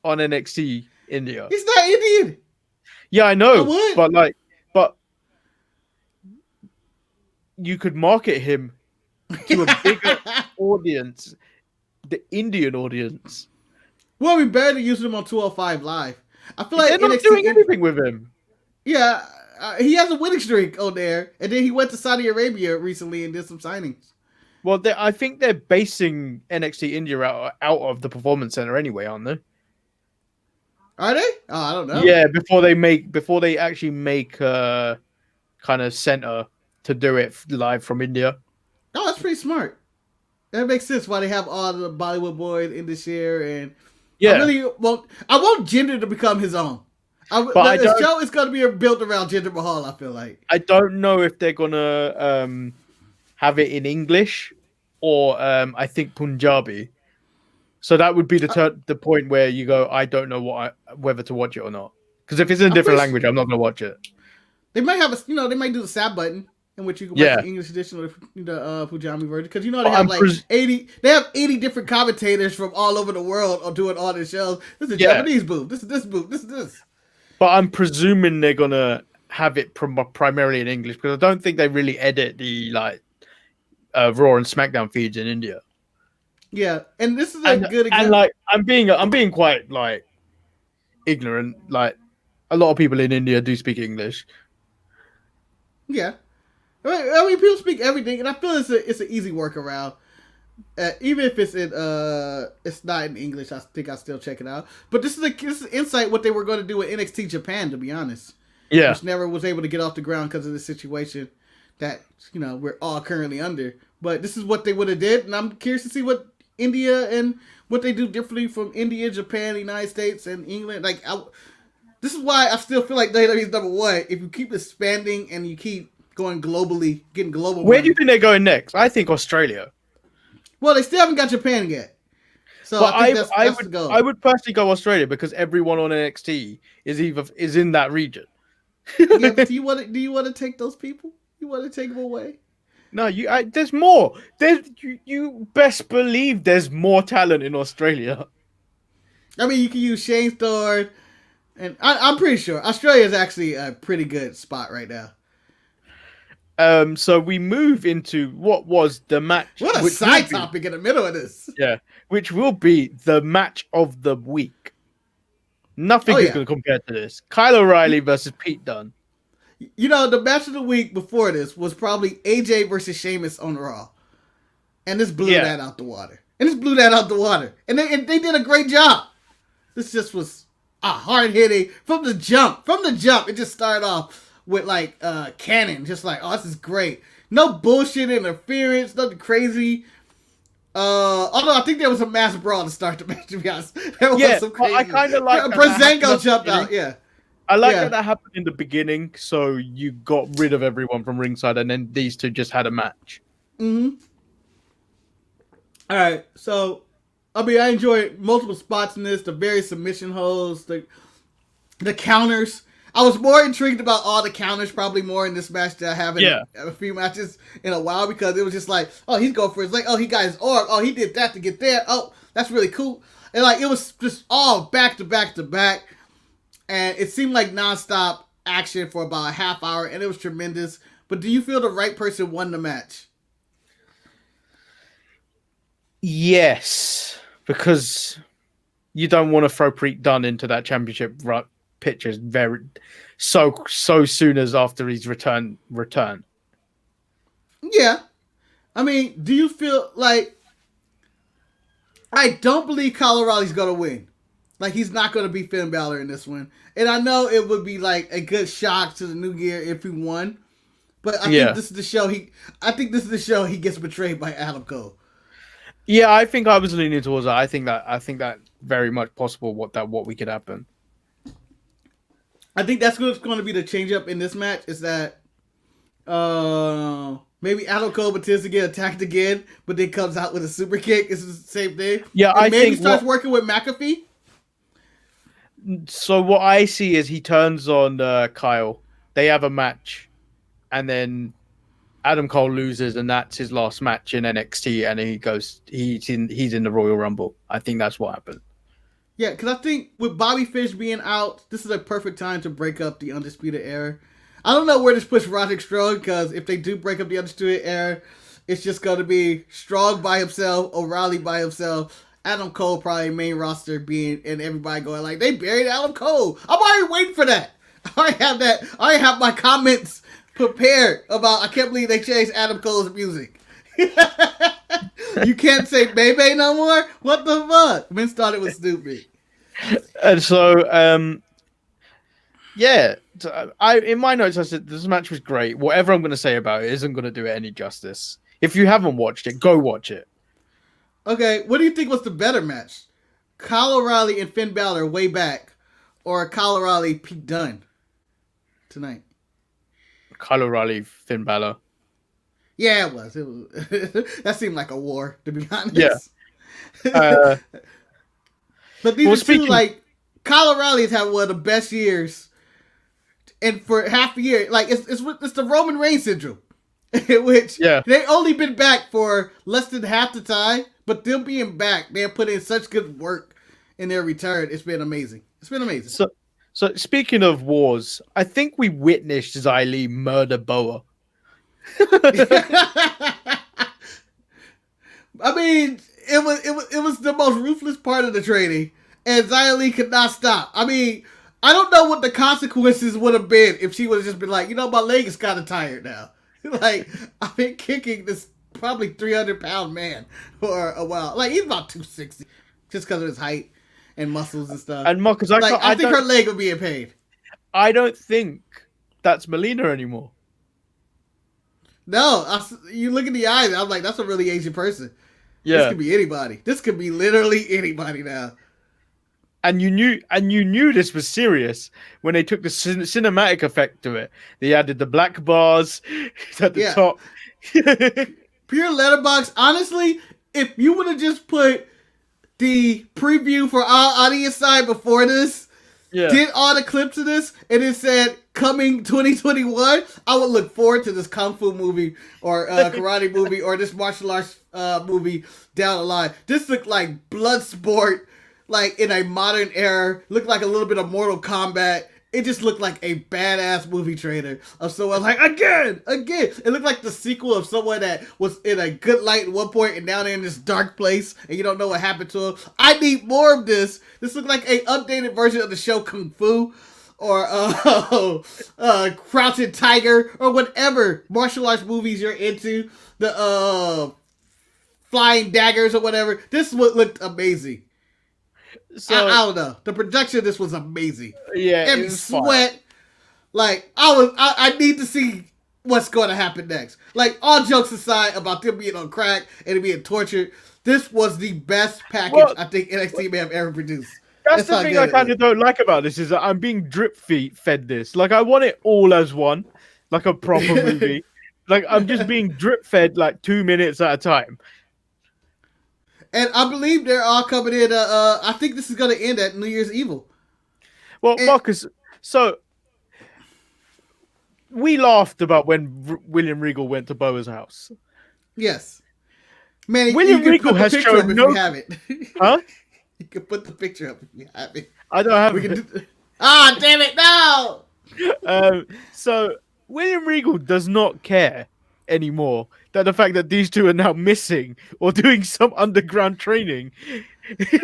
on NXT India?
He's not Indian.
Yeah, I know. But you could market him to a bigger audience, the Indian audience.
Well, we barely used him on 205 Live. I feel like
they're not doing anything with him.
Yeah, he has a winning streak on there, and then he went to Saudi Arabia recently and did some signings.
Well, I think they're basing NXT India out of the Performance Center anyway, aren't they?
Are they? Oh, I don't know.
Yeah, before they actually make a kind of center to do it live from India.
Oh, that's pretty smart. That makes sense why they have all the Bollywood boys in this year, and I want Jinder to become his own. The show is going to be built around Jinder Mahal, I feel like.
I don't know if they're going to have it in English or I think Punjabi. So that would be the point where you go, I don't know whether to watch it or not. Because if it's in a different language, I'm not going to watch it.
They might have they might do the sab button in which you can watch the English edition or the Punjabi version. Because they have 80. They have 80 different commentators from all over the world doing all their shows. This is a Japanese booth. This is this booth. This is this.
But I'm presuming they're gonna have it primarily in English because I don't think they really edit the Raw and SmackDown feeds in India.
Yeah, and this is a good example.
And I'm being quite ignorant. Like a lot of people in India do speak English.
Yeah, I mean people speak everything, and I feel it's an easy workaround. Even if it's not in English, I think I'll still check it out. But this is insight what they were going to do with NXT Japan, to be honest.
Yeah.
Which never was able to get off the ground because of the situation that, we're all currently under. But this is what they would have did, and I'm curious to see what India and what they do differently from India, Japan, the United States, and England. This is why I still feel like WWE is number one. If you keep expanding and you keep going globally, getting global.
Where do you think they're going next? I think Australia.
Well, they still haven't got Japan yet. So
But
I think that's the goal.
I would personally go Australia because everyone on NXT is in that region.
Yeah, but do you want to take those people? You want to take them away?
No, there's more. You best believe there's more talent in Australia.
I mean, you can use Shane Thorne, and I'm pretty sure Australia is actually a pretty good spot right now.
So we move into what was the match.
What a side topic in the middle of this.
Yeah, which will be the match of the week. Nothing is going to compare to this. Kyle O'Reilly versus Pete Dunne.
The match of the week before this was probably AJ versus Sheamus on Raw. And this blew that out the water. And they did a great job. This just was a hard-hitting from the jump. It just started off with cannon, just this is great. No bullshit interference, nothing crazy. Although I think there was a mass brawl to start the match, to be honest. There was some crazy.
I kind of like
Breezango jumped out, yeah.
I like that happened in the beginning, so you got rid of everyone from ringside, and then these two just had a match.
Mm-hmm. All right, so I enjoyed multiple spots in this, the various submission holds, the counters. I was more intrigued about all the counters, probably more in this match than I have in a few matches in a while, because it was just he's going for his leg. Oh, he got his orb. Oh, he did that to get there. Oh, that's really cool. And it was just all back to back to back. And it seemed like nonstop action for about a half hour, and it was tremendous. But do you feel the right person won the match?
Yes, because you don't want to throw Pete Dunne into that championship pictures so soon as after his return.
Yeah. Do you feel I don't believe Kyle O'Reilly's going to win. He's not going to beat Finn Balor in this one. And I know it would be a good shock to the new year if he won. But I think this is the show he gets betrayed by Adam Cole.
Yeah, I think I was leaning towards that. I think that very much possible what we could happen.
I think that's what's going to be the change up in this match is that maybe Adam Cole pretends to get attacked again, but then comes out with a super kick. It's the same thing.
Yeah,
and maybe starts working with McAfee.
So what I see is he turns on Kyle. They have a match, and then Adam Cole loses, and that's his last match in NXT. And he goes, he's in the Royal Rumble. I think that's what happened.
Yeah, because I think with Bobby Fish being out, this is a perfect time to break up the Undisputed Era. I don't know where to push Roderick Strong, because if they do break up the Undisputed Era, it's just going to be Strong by himself, O'Reilly by himself, Adam Cole probably main roster being, and everybody going they buried Adam Cole. I'm already waiting for that. I already have that. I already have my comments prepared about, I can't believe they changed Adam Cole's music. You can't say Bebe no more? What the fuck? Vince thought it was stupid.
And so, in my notes I said this match was great. Whatever I'm going to say about it isn't going to do it any justice. If you haven't watched it, go watch it.
Okay, what do you think was the better match? Kyle O'Reilly and Finn Balor way back, or Kyle O'Reilly Pete Dunne tonight?
Kyle O'Reilly, Finn Balor.
Yeah, it was. That seemed like a war, to be honest.
Yeah.
But these two, Kyle O'Reilly's had one of the best years, and for half a year, it's the Roman Reigns syndrome, which they only been back for less than half the time, but them being back, they have put in such good work in their return. It's been amazing.
So speaking of wars, I think we witnessed Xia Li murder Boa.
It was the most ruthless part of the training, and Xia Li could not stop. I don't know what the consequences would have been if she would have just been my leg is kind of tired now. I've been kicking this probably 300-pound man for a while. Like, he's about 260 just because of his height and muscles and stuff.
And Marcus,
I think her leg would be in pain.
I don't think that's Melina anymore.
No, you look in the eyes, I'm like, that's a really Asian person.
Yeah.
This could be anybody. This could be literally anybody now.
And you knew this was serious when they took the cinematic effect to it. They added the black bars at the top.
Pure letterbox. Honestly, if you would have just put the preview for our audience side before this, did all the clips of this, and it said coming 2021, I would look forward to this kung fu movie or karate movie or this martial arts movie down the line. This looked like Bloodsport, like in a modern era. Looked like a little bit of Mortal Kombat. It just looked like a badass movie trailer of someone like, again. It looked like the sequel of someone that was in a good light at one point and now they're in this dark place and you don't know what happened to them. I need more of this. This looked like an updated version of the show Kung Fu or Crouching Tiger or whatever martial arts movies you're into. The Flying Daggers or whatever. This looked amazing. So, I don't know. The production of this was amazing.
Yeah,
every sweat. Fun. Like I need to see what's going to happen next. Like, all jokes aside about them being on crack and being tortured, this was the best package I think NXT may have ever produced.
That's the thing I kind of don't like about this is that I'm being drip fed this. Like, I want it all as one, like a proper movie. Like, I'm just being drip fed like 2 minutes at a time.
And I believe they're all coming in. I think this is going to end at New Year's Evil.
Well, Marcus, so we laughed about when William Regal went to Boa's house.
Yes. Man,
William Regal has shown no...
If you have it.
Huh?
You can put the picture up if you have it.
I don't have it.
Damn it, no!
So, William Regal does not care anymore that the fact that these two are now missing or doing some underground training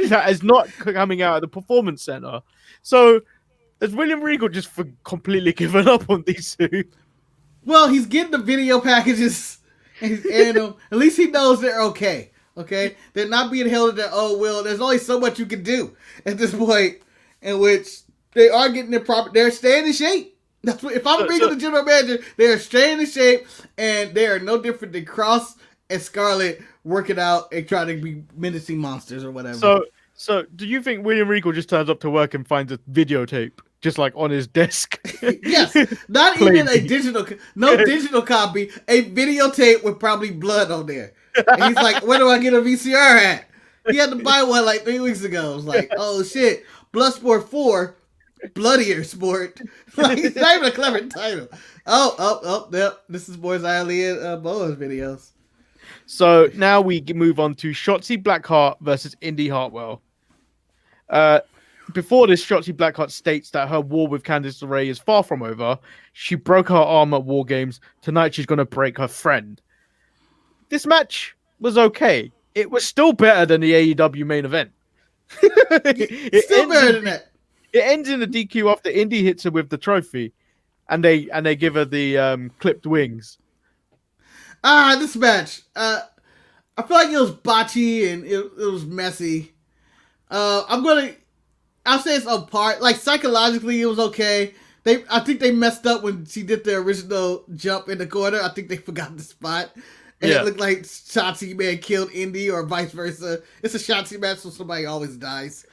that is not coming out of the performance center. So has William Regal just completely given up on these two?
Well, he's getting the video packages and he's airing them. At least he knows they're okay. Okay, they're not being held at their own will. There's only so much you can do at this point, in which they are getting their proper. They're staying in shape. That's what, if I'm Regal, the general manager, they are staying in shape, and they are no different than Cross and Scarlett working out and trying to be menacing monsters or whatever.
So do you think William Regal just turns up to work and finds a videotape just like on his desk?
Yes, not even a digital, digital copy, a videotape with probably blood on there. And he's like, "Where do I get a VCR at?" He had to buy one like 3 weeks ago. I was like, "Oh shit, Bloodsport 4." Bloodier sport. Like, it's not even a clever title. Yep. This is Boys Ali and Boa's videos.
So now we move on to Shotzi Blackheart versus Indy Hartwell. Before this, Shotzi Blackheart states that her war with Candice LeRae is far from over. She broke her arm at War Games. Tonight she's going to break her friend. This match was okay. It was still better than the AEW main event.
Still better than that.
It ends in a DQ after Indy hits her with the trophy, and they give her the clipped wings.
This match. I feel like it was botchy and it was messy. I'll say it's apart. Like, psychologically, it was okay. I think they messed up when she did the original jump in the corner. I think they forgot the spot. And it looked like Shotzi may have killed Indy or vice versa. It's a Shotzi match, so somebody always dies.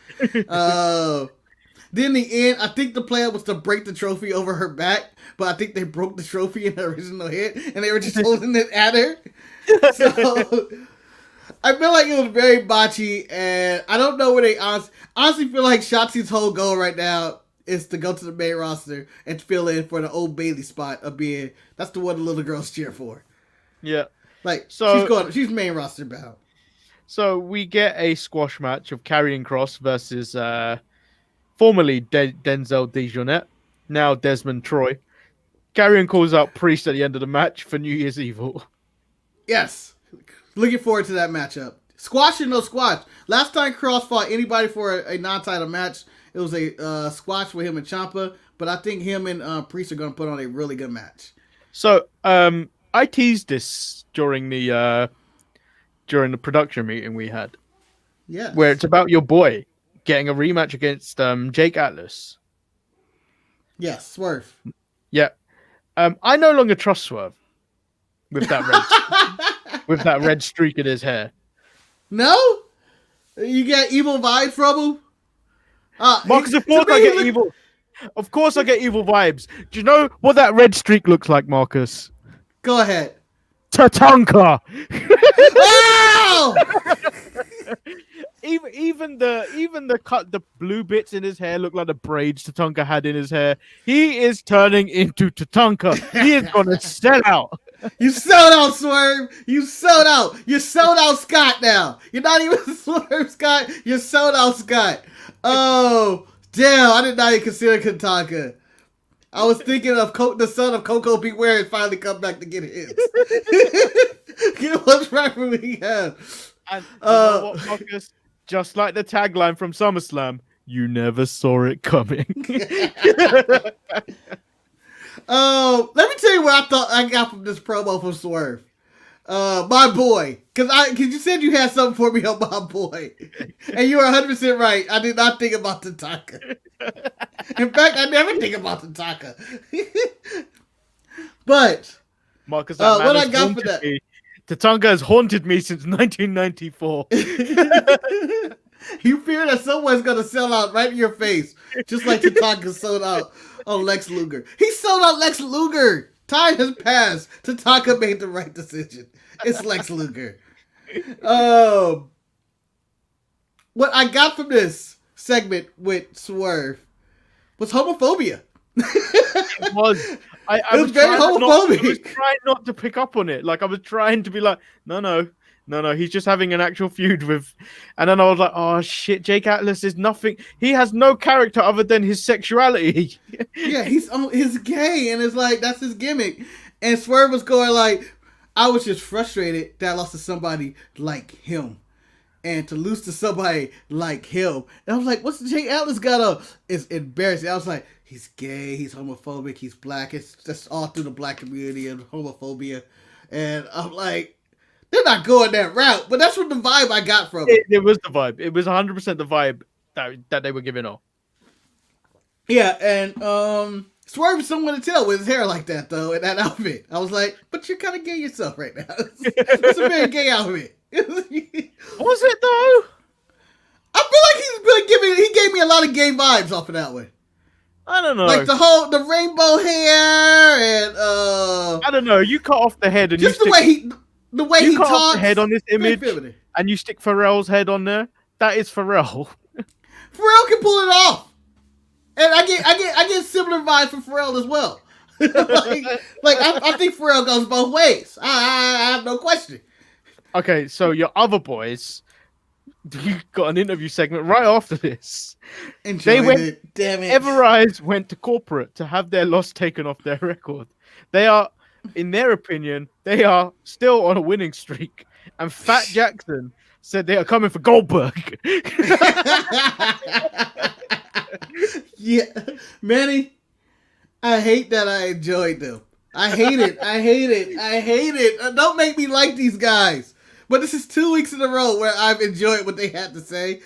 Then in the end, I think the plan was to break the trophy over her back, but I think they broke the trophy in the original hit, and they were just holding it at her. So I feel like it was very botchy, and I don't know where they honestly feel like Shotzi's whole goal right now is to go to the main roster and fill in for the Old Bailey spot of being, that's the one the little girls cheer for.
Yeah.
Like, so she's main roster bound.
So we get a squash match of Karrion Kross versus formerly Denzel Dejournette, now Desmond Troy. Karrion calls out Priest at the end of the match for New Year's Evil.
Yes. Looking forward to that matchup. Squash or no squash. Last time Kross fought anybody for a non-title match, it was a squash with him and Ciampa, but I think him and Priest are going to put on a really good match.
So, I teased this during the production meeting we had,
Yes.
where it's about your boy getting a rematch against Jake Atlas.
Yes, Swerve.
Yeah. I no longer trust Swerve with that red streak in his hair.
No? You get evil vibe from him?
Marcus, of course I get evil. Of course I get evil vibes. Do you know what that red streak looks like, Marcus?
Go ahead.
Tatanka.
Oh!
even the blue bits in his hair look like the braids Tatanka had in his hair. He is turning into Tatanka. He is gonna sell out.
You sold out, Swerve. You sold out. You sold out Scott now. You're not even Swerve Scott. You're sold out Scott. Oh, damn. I did not even consider Tatanka. I was thinking of the son of Coco Beware and finally come back to get his. Get what's right for me. Yeah.
And you know what, Marcus? Just like the tagline from SummerSlam, you never saw it coming.
Let me tell you what I thought I got from this promo from Swerve. My boy. Because you said you had something for me on my boy. And you were 100% right. I did not think about Tatanka. In fact, I never think about Tatanka. But
Marcus,
what I got for that?
Tatanka has haunted me since 1994.
You fear that someone's going to sell out right in your face, just like Tatanka sold out on Lex Luger. He sold out Lex Luger. Time has passed. Tatanka made the right decision. It's Lex Luger. What I got from this segment with Swerve was homophobia.
It was. I was
very homophobic.
I was trying not to pick up on it. Like, I was trying to be like, no. He's just having an actual feud with. And then I was like, oh shit, Jake Atlas is nothing. He has no character other than his sexuality.
Yeah, he's gay, and it's like that's his gimmick. And Swerve was going like, I was just frustrated that I lost to somebody like him. And to lose to somebody like him. And I was like, what's Jake Atlas got up? It's embarrassing. I was like, he's gay, he's homophobic, he's black. It's just all through the black community and homophobia. And I'm like, they're not going that route. But that's what the vibe I got from it.
It was the vibe. It was 100% the vibe that they were giving off. Yeah,
and Swerve is someone to tell with his hair like that, though, in that outfit. I was like, but you're kind of gay yourself right now. It's a very gay outfit.
Was it though?
I feel like he gave me a lot of gay vibes off of that one.
I don't know.
Like the rainbow hair and
I don't know. You cut off the head and
just
the
way he
cut
talks.
off the head on this image and you stick Pharrell's head on there. That is Pharrell.
Pharrell can pull it off. And I get similar vibes from Pharrell as well. I think Pharrell goes both ways. I have no question.
Okay, so your other boys, you got an interview segment right after this.
Damn it.
Everrise went to corporate to have their loss taken off their record. They are, in their opinion, they are still on a winning streak. And Fat Jackson said they are coming for Goldberg.
Yeah, Manny, I hate that I enjoyed them. I hate it. Don't make me like these guys. But this is 2 weeks in a row where I've enjoyed what they had to say.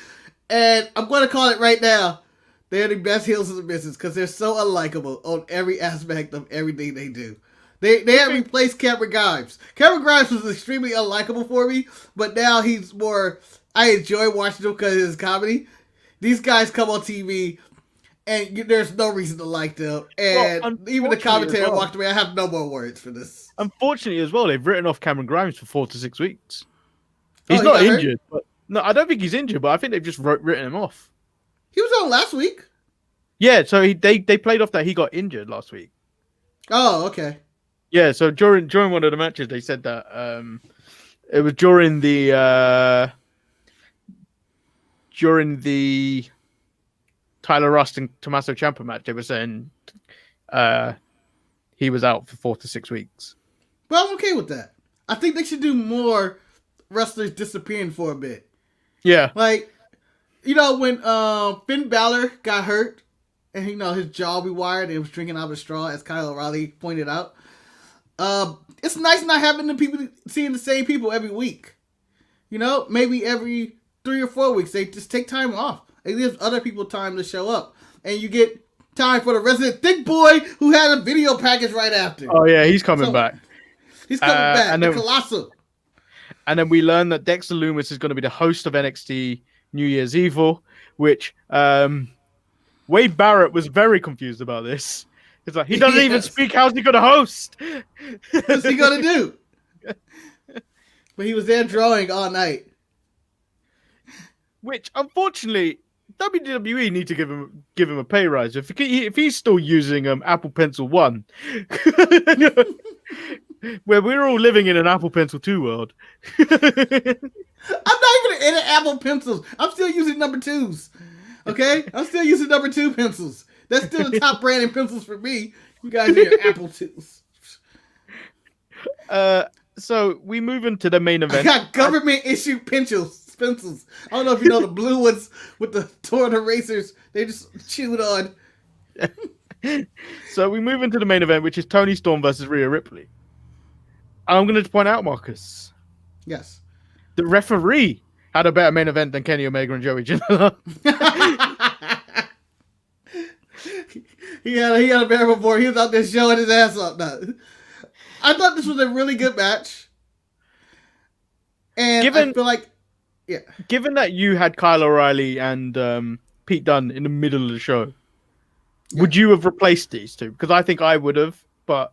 And I'm going to call it right now. They're the best heels in the business because they're so unlikable on every aspect of everything they do. They have replaced Cameron Grimes. Cameron Grimes was extremely unlikable for me, but now he's more... I enjoy watching him because of his comedy. These guys come on TV... And there's no reason to like them. And even the commentator walked away. I have no more words for this.
Unfortunately as well, they've written off Cameron Grimes for 4 to 6 weeks. He's not injured. But, no, I don't think he's injured, but I think they've just written him off.
He was on last week.
Yeah, so they played off that he got injured last week.
Oh, okay.
Yeah, so during one of the matches, they said that it was during the Tyler Rust and Tommaso Ciampa match, they were saying he was out for 4 to 6 weeks.
Well, I'm okay with that. I think they should do more wrestlers disappearing for a bit.
Yeah.
Like, when Finn Balor got hurt and, his jaw rewired and was drinking out of a straw, as Kyle O'Reilly pointed out, It's nice not having the people seeing the same people every week. You know, maybe every 3 or 4 weeks they just take time off. It gives other people time to show up, and you get time for the resident thick boy who had a video package right after.
Oh yeah, he's coming back.
He's coming back.
And
the
then,
Colossal.
And then we learn that Dexter Lumis is going to be the host of NXT New Year's Evil, which Wade Barrett was very confused about this. He's like, he doesn't even speak. How's he going to host?
What's he going to do? But he was there drawing all night.
Which, unfortunately, WWE need to give him a pay rise. If he's still using Apple Pencil 1, where we're all living in an Apple Pencil 2 world.
I'm not even in Apple Pencils. I'm still using number 2s. Okay? I'm still using number 2 pencils. That's still the top branding pencils for me. You guys are your Apple 2s.
So we move into the main event.
I got government issued pencils. I don't know if you know the blue ones with the torn erasers. They just chewed on.
So we move into the main event, which is Toni Storm versus Rhea Ripley. And I'm going to point out, Marcus.
Yes.
The referee had a better main event than Kenny Omega and Joey Janela.
he had a better before. He was out there showing his ass up. No. I thought this was a really good match. And I feel like, yeah.
Given that you had Kyle O'Reilly and Pete Dunne in the middle of the show, would you have replaced these two? Because I think I would have, but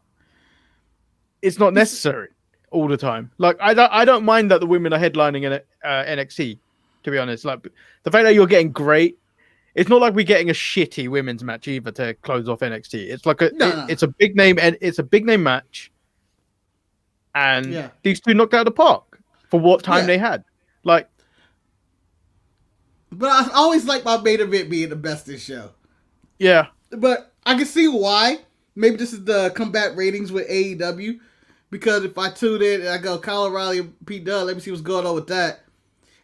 it's not necessary all the time. Like I don't mind that the women are headlining in NXT. To be honest, like the fact that you're getting great, it's not like we're getting a shitty women's match either to close off NXT. It's like it's a big name and it's a big name match, and these two knocked out of the park for what time they had. Like,
but I always like my main event being the best in show.
Yeah,
but I can see why. Maybe this is the combat ratings with AEW. Because if I tune in and I go Kyle O'Reilly and Pete Dunne, let me see what's going on with that.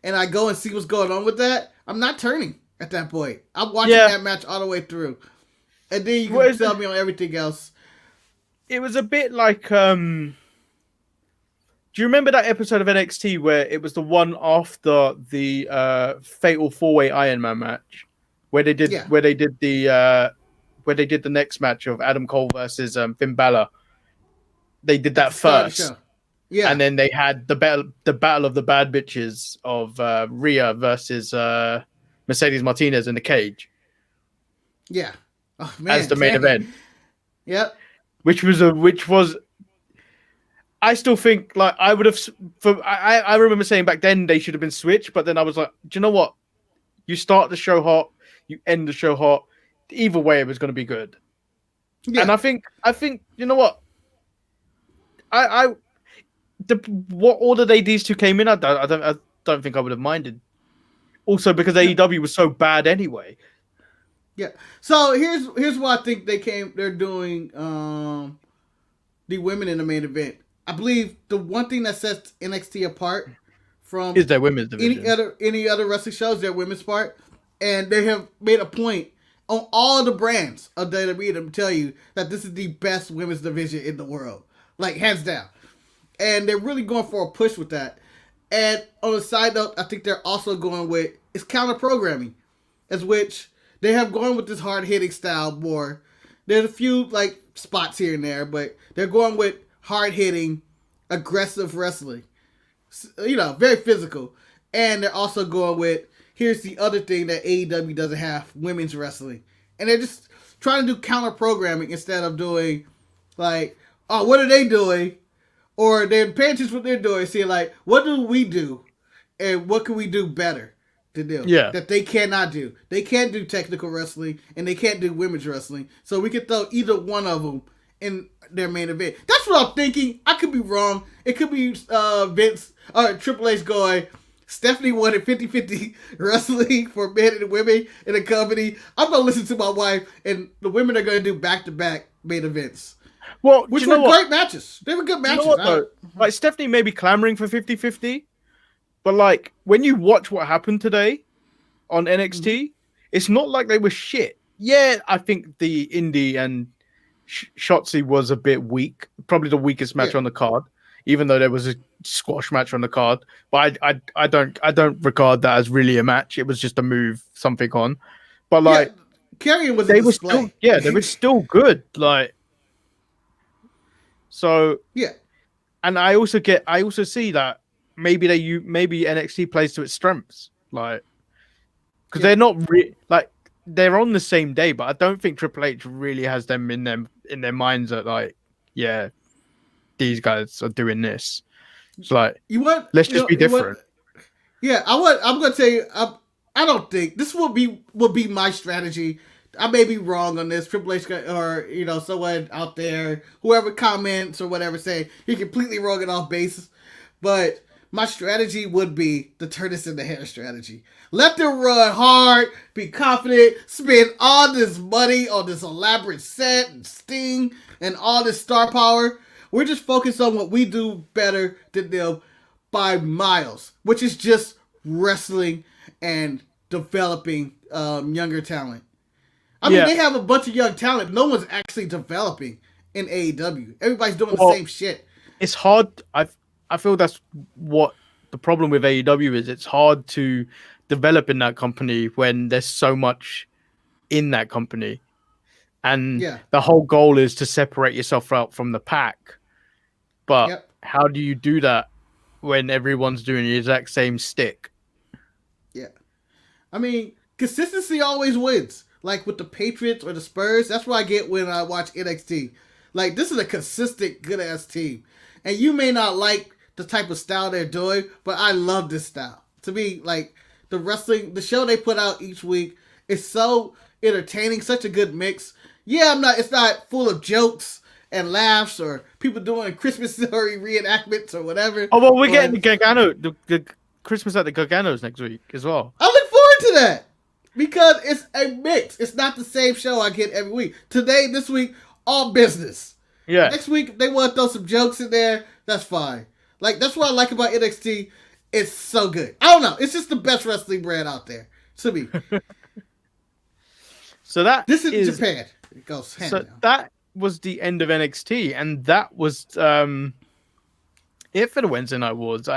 And I go and see what's going on with that, I'm not turning at that point. I'm watching that match all the way through. And then you can tell me on everything else.
It was a bit like, do you remember that episode of NXT where it was the one after the Fatal 4-Way Iron Man match? Where they did the next match of Adam Cole versus Finn Balor. They did that first, and then they had the battle of the bad bitches of Rhea versus Mercedes Martinez in the cage.
Yeah,
as the main event.
Yep.
Which was. I still think like I would have. I remember saying back then they should have been switched, but then I was like, do you know what? You start the show hot, you end the show hot. Either way, it was going to be good. Yeah. And I think you know what. What order these two came in, I don't think I would have minded. Also, because AEW was so bad anyway.
Yeah. So here's what I think they're doing the women in the main event. I believe the one thing that sets NXT apart from
is their women's division.
Any other wrestling shows, their women's part, and they have made a point on all the brands of WWE to tell you that this is the best women's division in the world. Like, hands down. And they're really going for a push with that. And on a side note, I think they're also going with, it's counter-programming. As which, they have gone with this hard-hitting style more. There's a few, like, spots here and there, but they're going with hard-hitting, aggressive wrestling. You know, very physical. And they're also going with, here's the other thing that AEW doesn't have, women's wrestling. And they're just trying to do counter-programming instead of doing, like, oh, what are they doing? Or they're paying attention to what they're doing, seeing like, what do we do? And what can we do better to do? Yeah. That they cannot do. They can't do technical wrestling, and they can't do women's wrestling. So we could throw either one of them in their main event. That's what I'm thinking. I could be wrong. It could be Vince or Triple H going, Stephanie wanted 50-50 wrestling for men and women in a company. I'm going to listen to my wife, and the women are going to do back-to-back main events.
Well,
which were great matches. They were good matches.
You know what, though? Like, Stephanie may be clamoring for 50-50, but like when you watch what happened today on NXT, it's not like they were shit. Yeah, I think the indie and Shotzi was a bit weak, probably the weakest match on the card, even though there was a squash match on the card. But I don't regard that as really a match. It was just a move, something on. But like,
Carrion was
they
a
were
display.
still, they were still good. Like, so
yeah.
And I also see that maybe NXT plays to its strengths, like, because they're not like, they're on the same day, but I don't think Triple H really has them in their minds that, like, yeah, these guys are doing this. It's like, let's just be different.
I'm gonna tell you, I don't think this will be my strategy. I may be wrong on this. Triple H or someone out there, whoever comments or whatever, say you're completely wrong and off base. But my strategy would be to turn this into hair strategy. Let them run hard, be confident, spend all this money on this elaborate set and Sting and all this star power. We're just focused on what we do better than them by miles, which is just wrestling and developing younger talent. I mean, they have a bunch of young talent. No one's actually developing in AEW. Everybody's doing the same shit.
It's hard. I feel that's what the problem with AEW is. It's hard to develop in that company when there's so much in that company. And the whole goal is to separate yourself out from the pack. But how do you do that when everyone's doing the exact same stick?
Yeah. I mean, consistency always wins. Like with the Patriots or the Spurs, that's what I get when I watch NXT. Like, this is a consistent, good-ass team. And you may not like the type of style they're doing, but I love this style. To me, like, the show they put out each week is so entertaining, such a good mix. Yeah, it's not full of jokes and laughs or people doing Christmas story reenactments or whatever.
Oh, well, we're getting the Gargano, the Christmas at the Garganos next week as well.
I look forward to that. Because it's a mix. It's not the same show I get every week. This week, all business.
Yeah.
Next week, they want to throw some jokes in there. That's fine. Like, that's what I like about NXT. It's so good. I don't know. It's just the best wrestling brand out there to me.
So
this is Japan. It goes hand down.
That was the end of NXT, and that was it for the Wednesday Night Wars.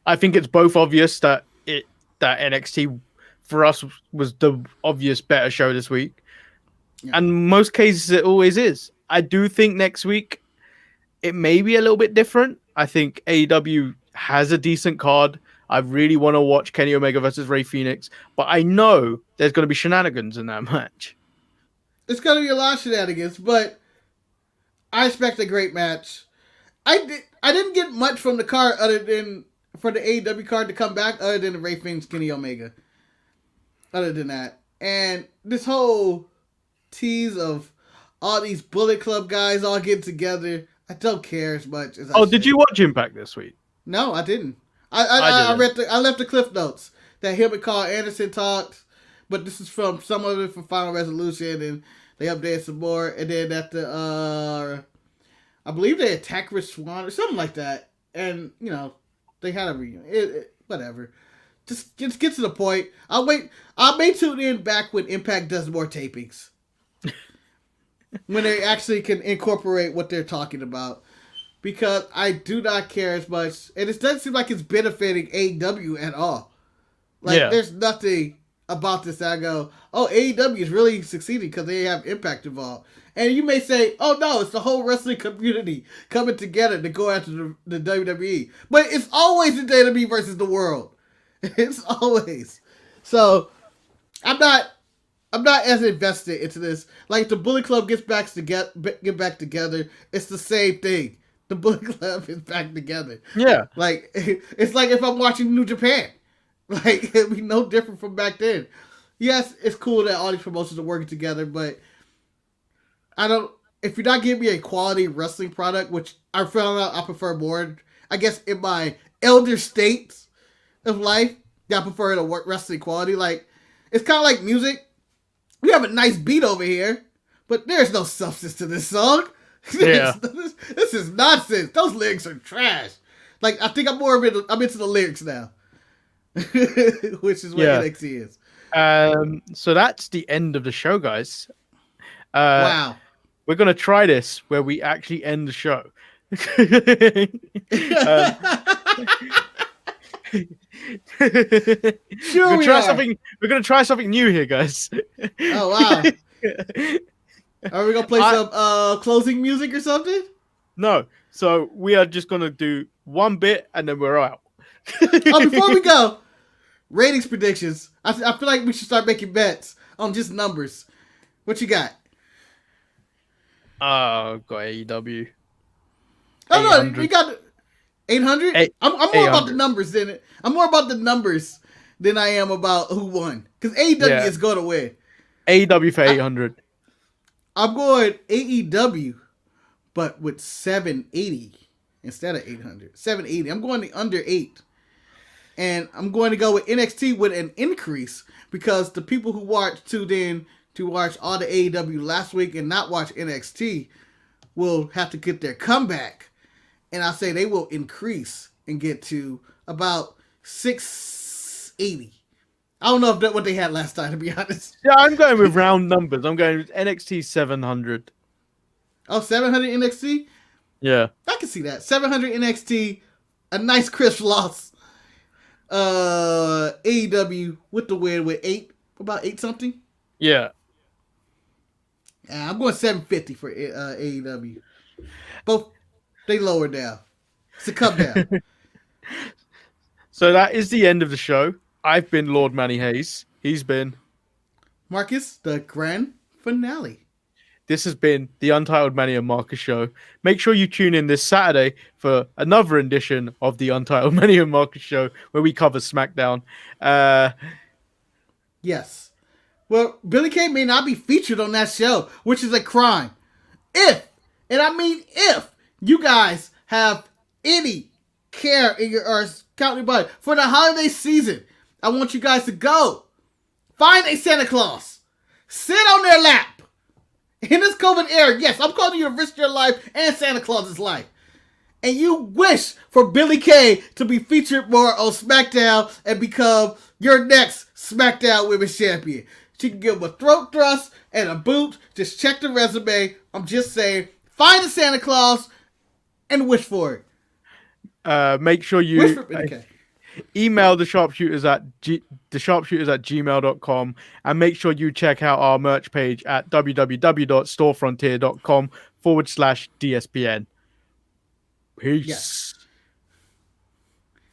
I think it's both obvious that NXT for us was the obvious better show this week. Yeah. And most cases it always is. I do think next week it may be a little bit different. I think AEW has a decent card. I really want to watch Kenny Omega versus Rey Fenix, but I know there's going to be shenanigans in that match.
It's going to be a lot of shenanigans, but I expect a great match. I didn't get much from the card other than for the AEW card to come back, other than the Rey Fenix Kenny Omega. Other than that. And this whole tease of all these Bullet Club guys all getting together, I don't care as much as
did you watch Impact this week?
No, I didn't. I left the cliff notes that him and Carl Anderson talked, but this is from some of it from Final Resolution, and they updated some more, and then at the I believe they attacked Rich Swann or something like that, and they had a reunion. Whatever. Just get to the point. I may tune in back when Impact does more tapings. When they actually can incorporate what they're talking about. Because I do not care as much. And it doesn't seem like it's benefiting AEW at all. There's nothing about this that I go, oh, AEW is really succeeding because they have Impact involved. And you may say, oh no, it's the whole wrestling community coming together to go after the WWE. But it's always the WWE versus the world. It's always. So, I'm not as invested into this. Like, the Bullet Club get back together, it's the same thing. The Bullet Club is back together.
Yeah.
Like, it's like if I'm watching New Japan. Like, it'd be no different from back then. Yes, it's cool that all these promotions are working together, but if you're not giving me a quality wrestling product, which I found out I prefer more, I guess in my elder states of life, I prefer the wrestling quality. Like, it's kind of like music. We have a nice beat over here, but there's no substance to this song.
Yeah.
This is nonsense. Those lyrics are trash. Like, I think I'm into the lyrics now. Which is what NXT is.
So that's the end of the show, guys.
Wow.
we're gonna try this where we actually end the show.
Sure we are.
We're gonna try something new here, guys.
Oh wow! Are we gonna play some closing music or something?
No, so we are just gonna do one bit and then we're out.
Oh, before we go, ratings predictions. I feel like we should start making bets on just numbers. What you got?
Got AEW.
Oh no, you got 800. I'm more
800.
about the numbers than I am about who won. Because AEW is going to win.
AEW for 800.
I'm going AEW, but with 780 instead of 800. 780. I'm going the under 8. And I'm going to go with NXT with an increase because the people who tuned in to watch all the AEW last week and not watch NXT will have to get their comeback. And I say they will increase and get to about 680. I don't know if that's what they had last time, to be honest.
Yeah, I'm going with round numbers. I'm going with NXT 700.
Oh, 700 NXT?
Yeah.
I can see that. 700 NXT, a nice crisp loss. AEW with the win with about 8 something.
Yeah.
I'm going 750 for AEW. Both, they lower down. It's a come down.
So that is the end of the show. I've been Lord Manny Hayes. He's been
Marcus, the grand finale.
This has been the Untitled Manny and Marcus show. Make sure you tune in this Saturday for another edition of the Untitled Manny and Marcus show where we cover SmackDown.
Yes. Well, Billy Kay may not be featured on that show, which is a crime. If you guys have any care in your county body for the holiday season, I want you guys to go find a Santa Claus, sit on their lap. In this COVID era, yes, I'm calling you to risk your life and Santa Claus's life. And you wish for Billy Kay to be featured more on SmackDown and become your next SmackDown Women's Champion. She can give him a throat thrust and a boot. Just check the resume. I'm just saying, find a Santa Claus and wish for it.
Make sure you
Wish for Billy Kay.
Email the sharpshooters at gmail.com and make sure you check out our merch page at www.storefrontier.com/DSPN. Peace.
Yes.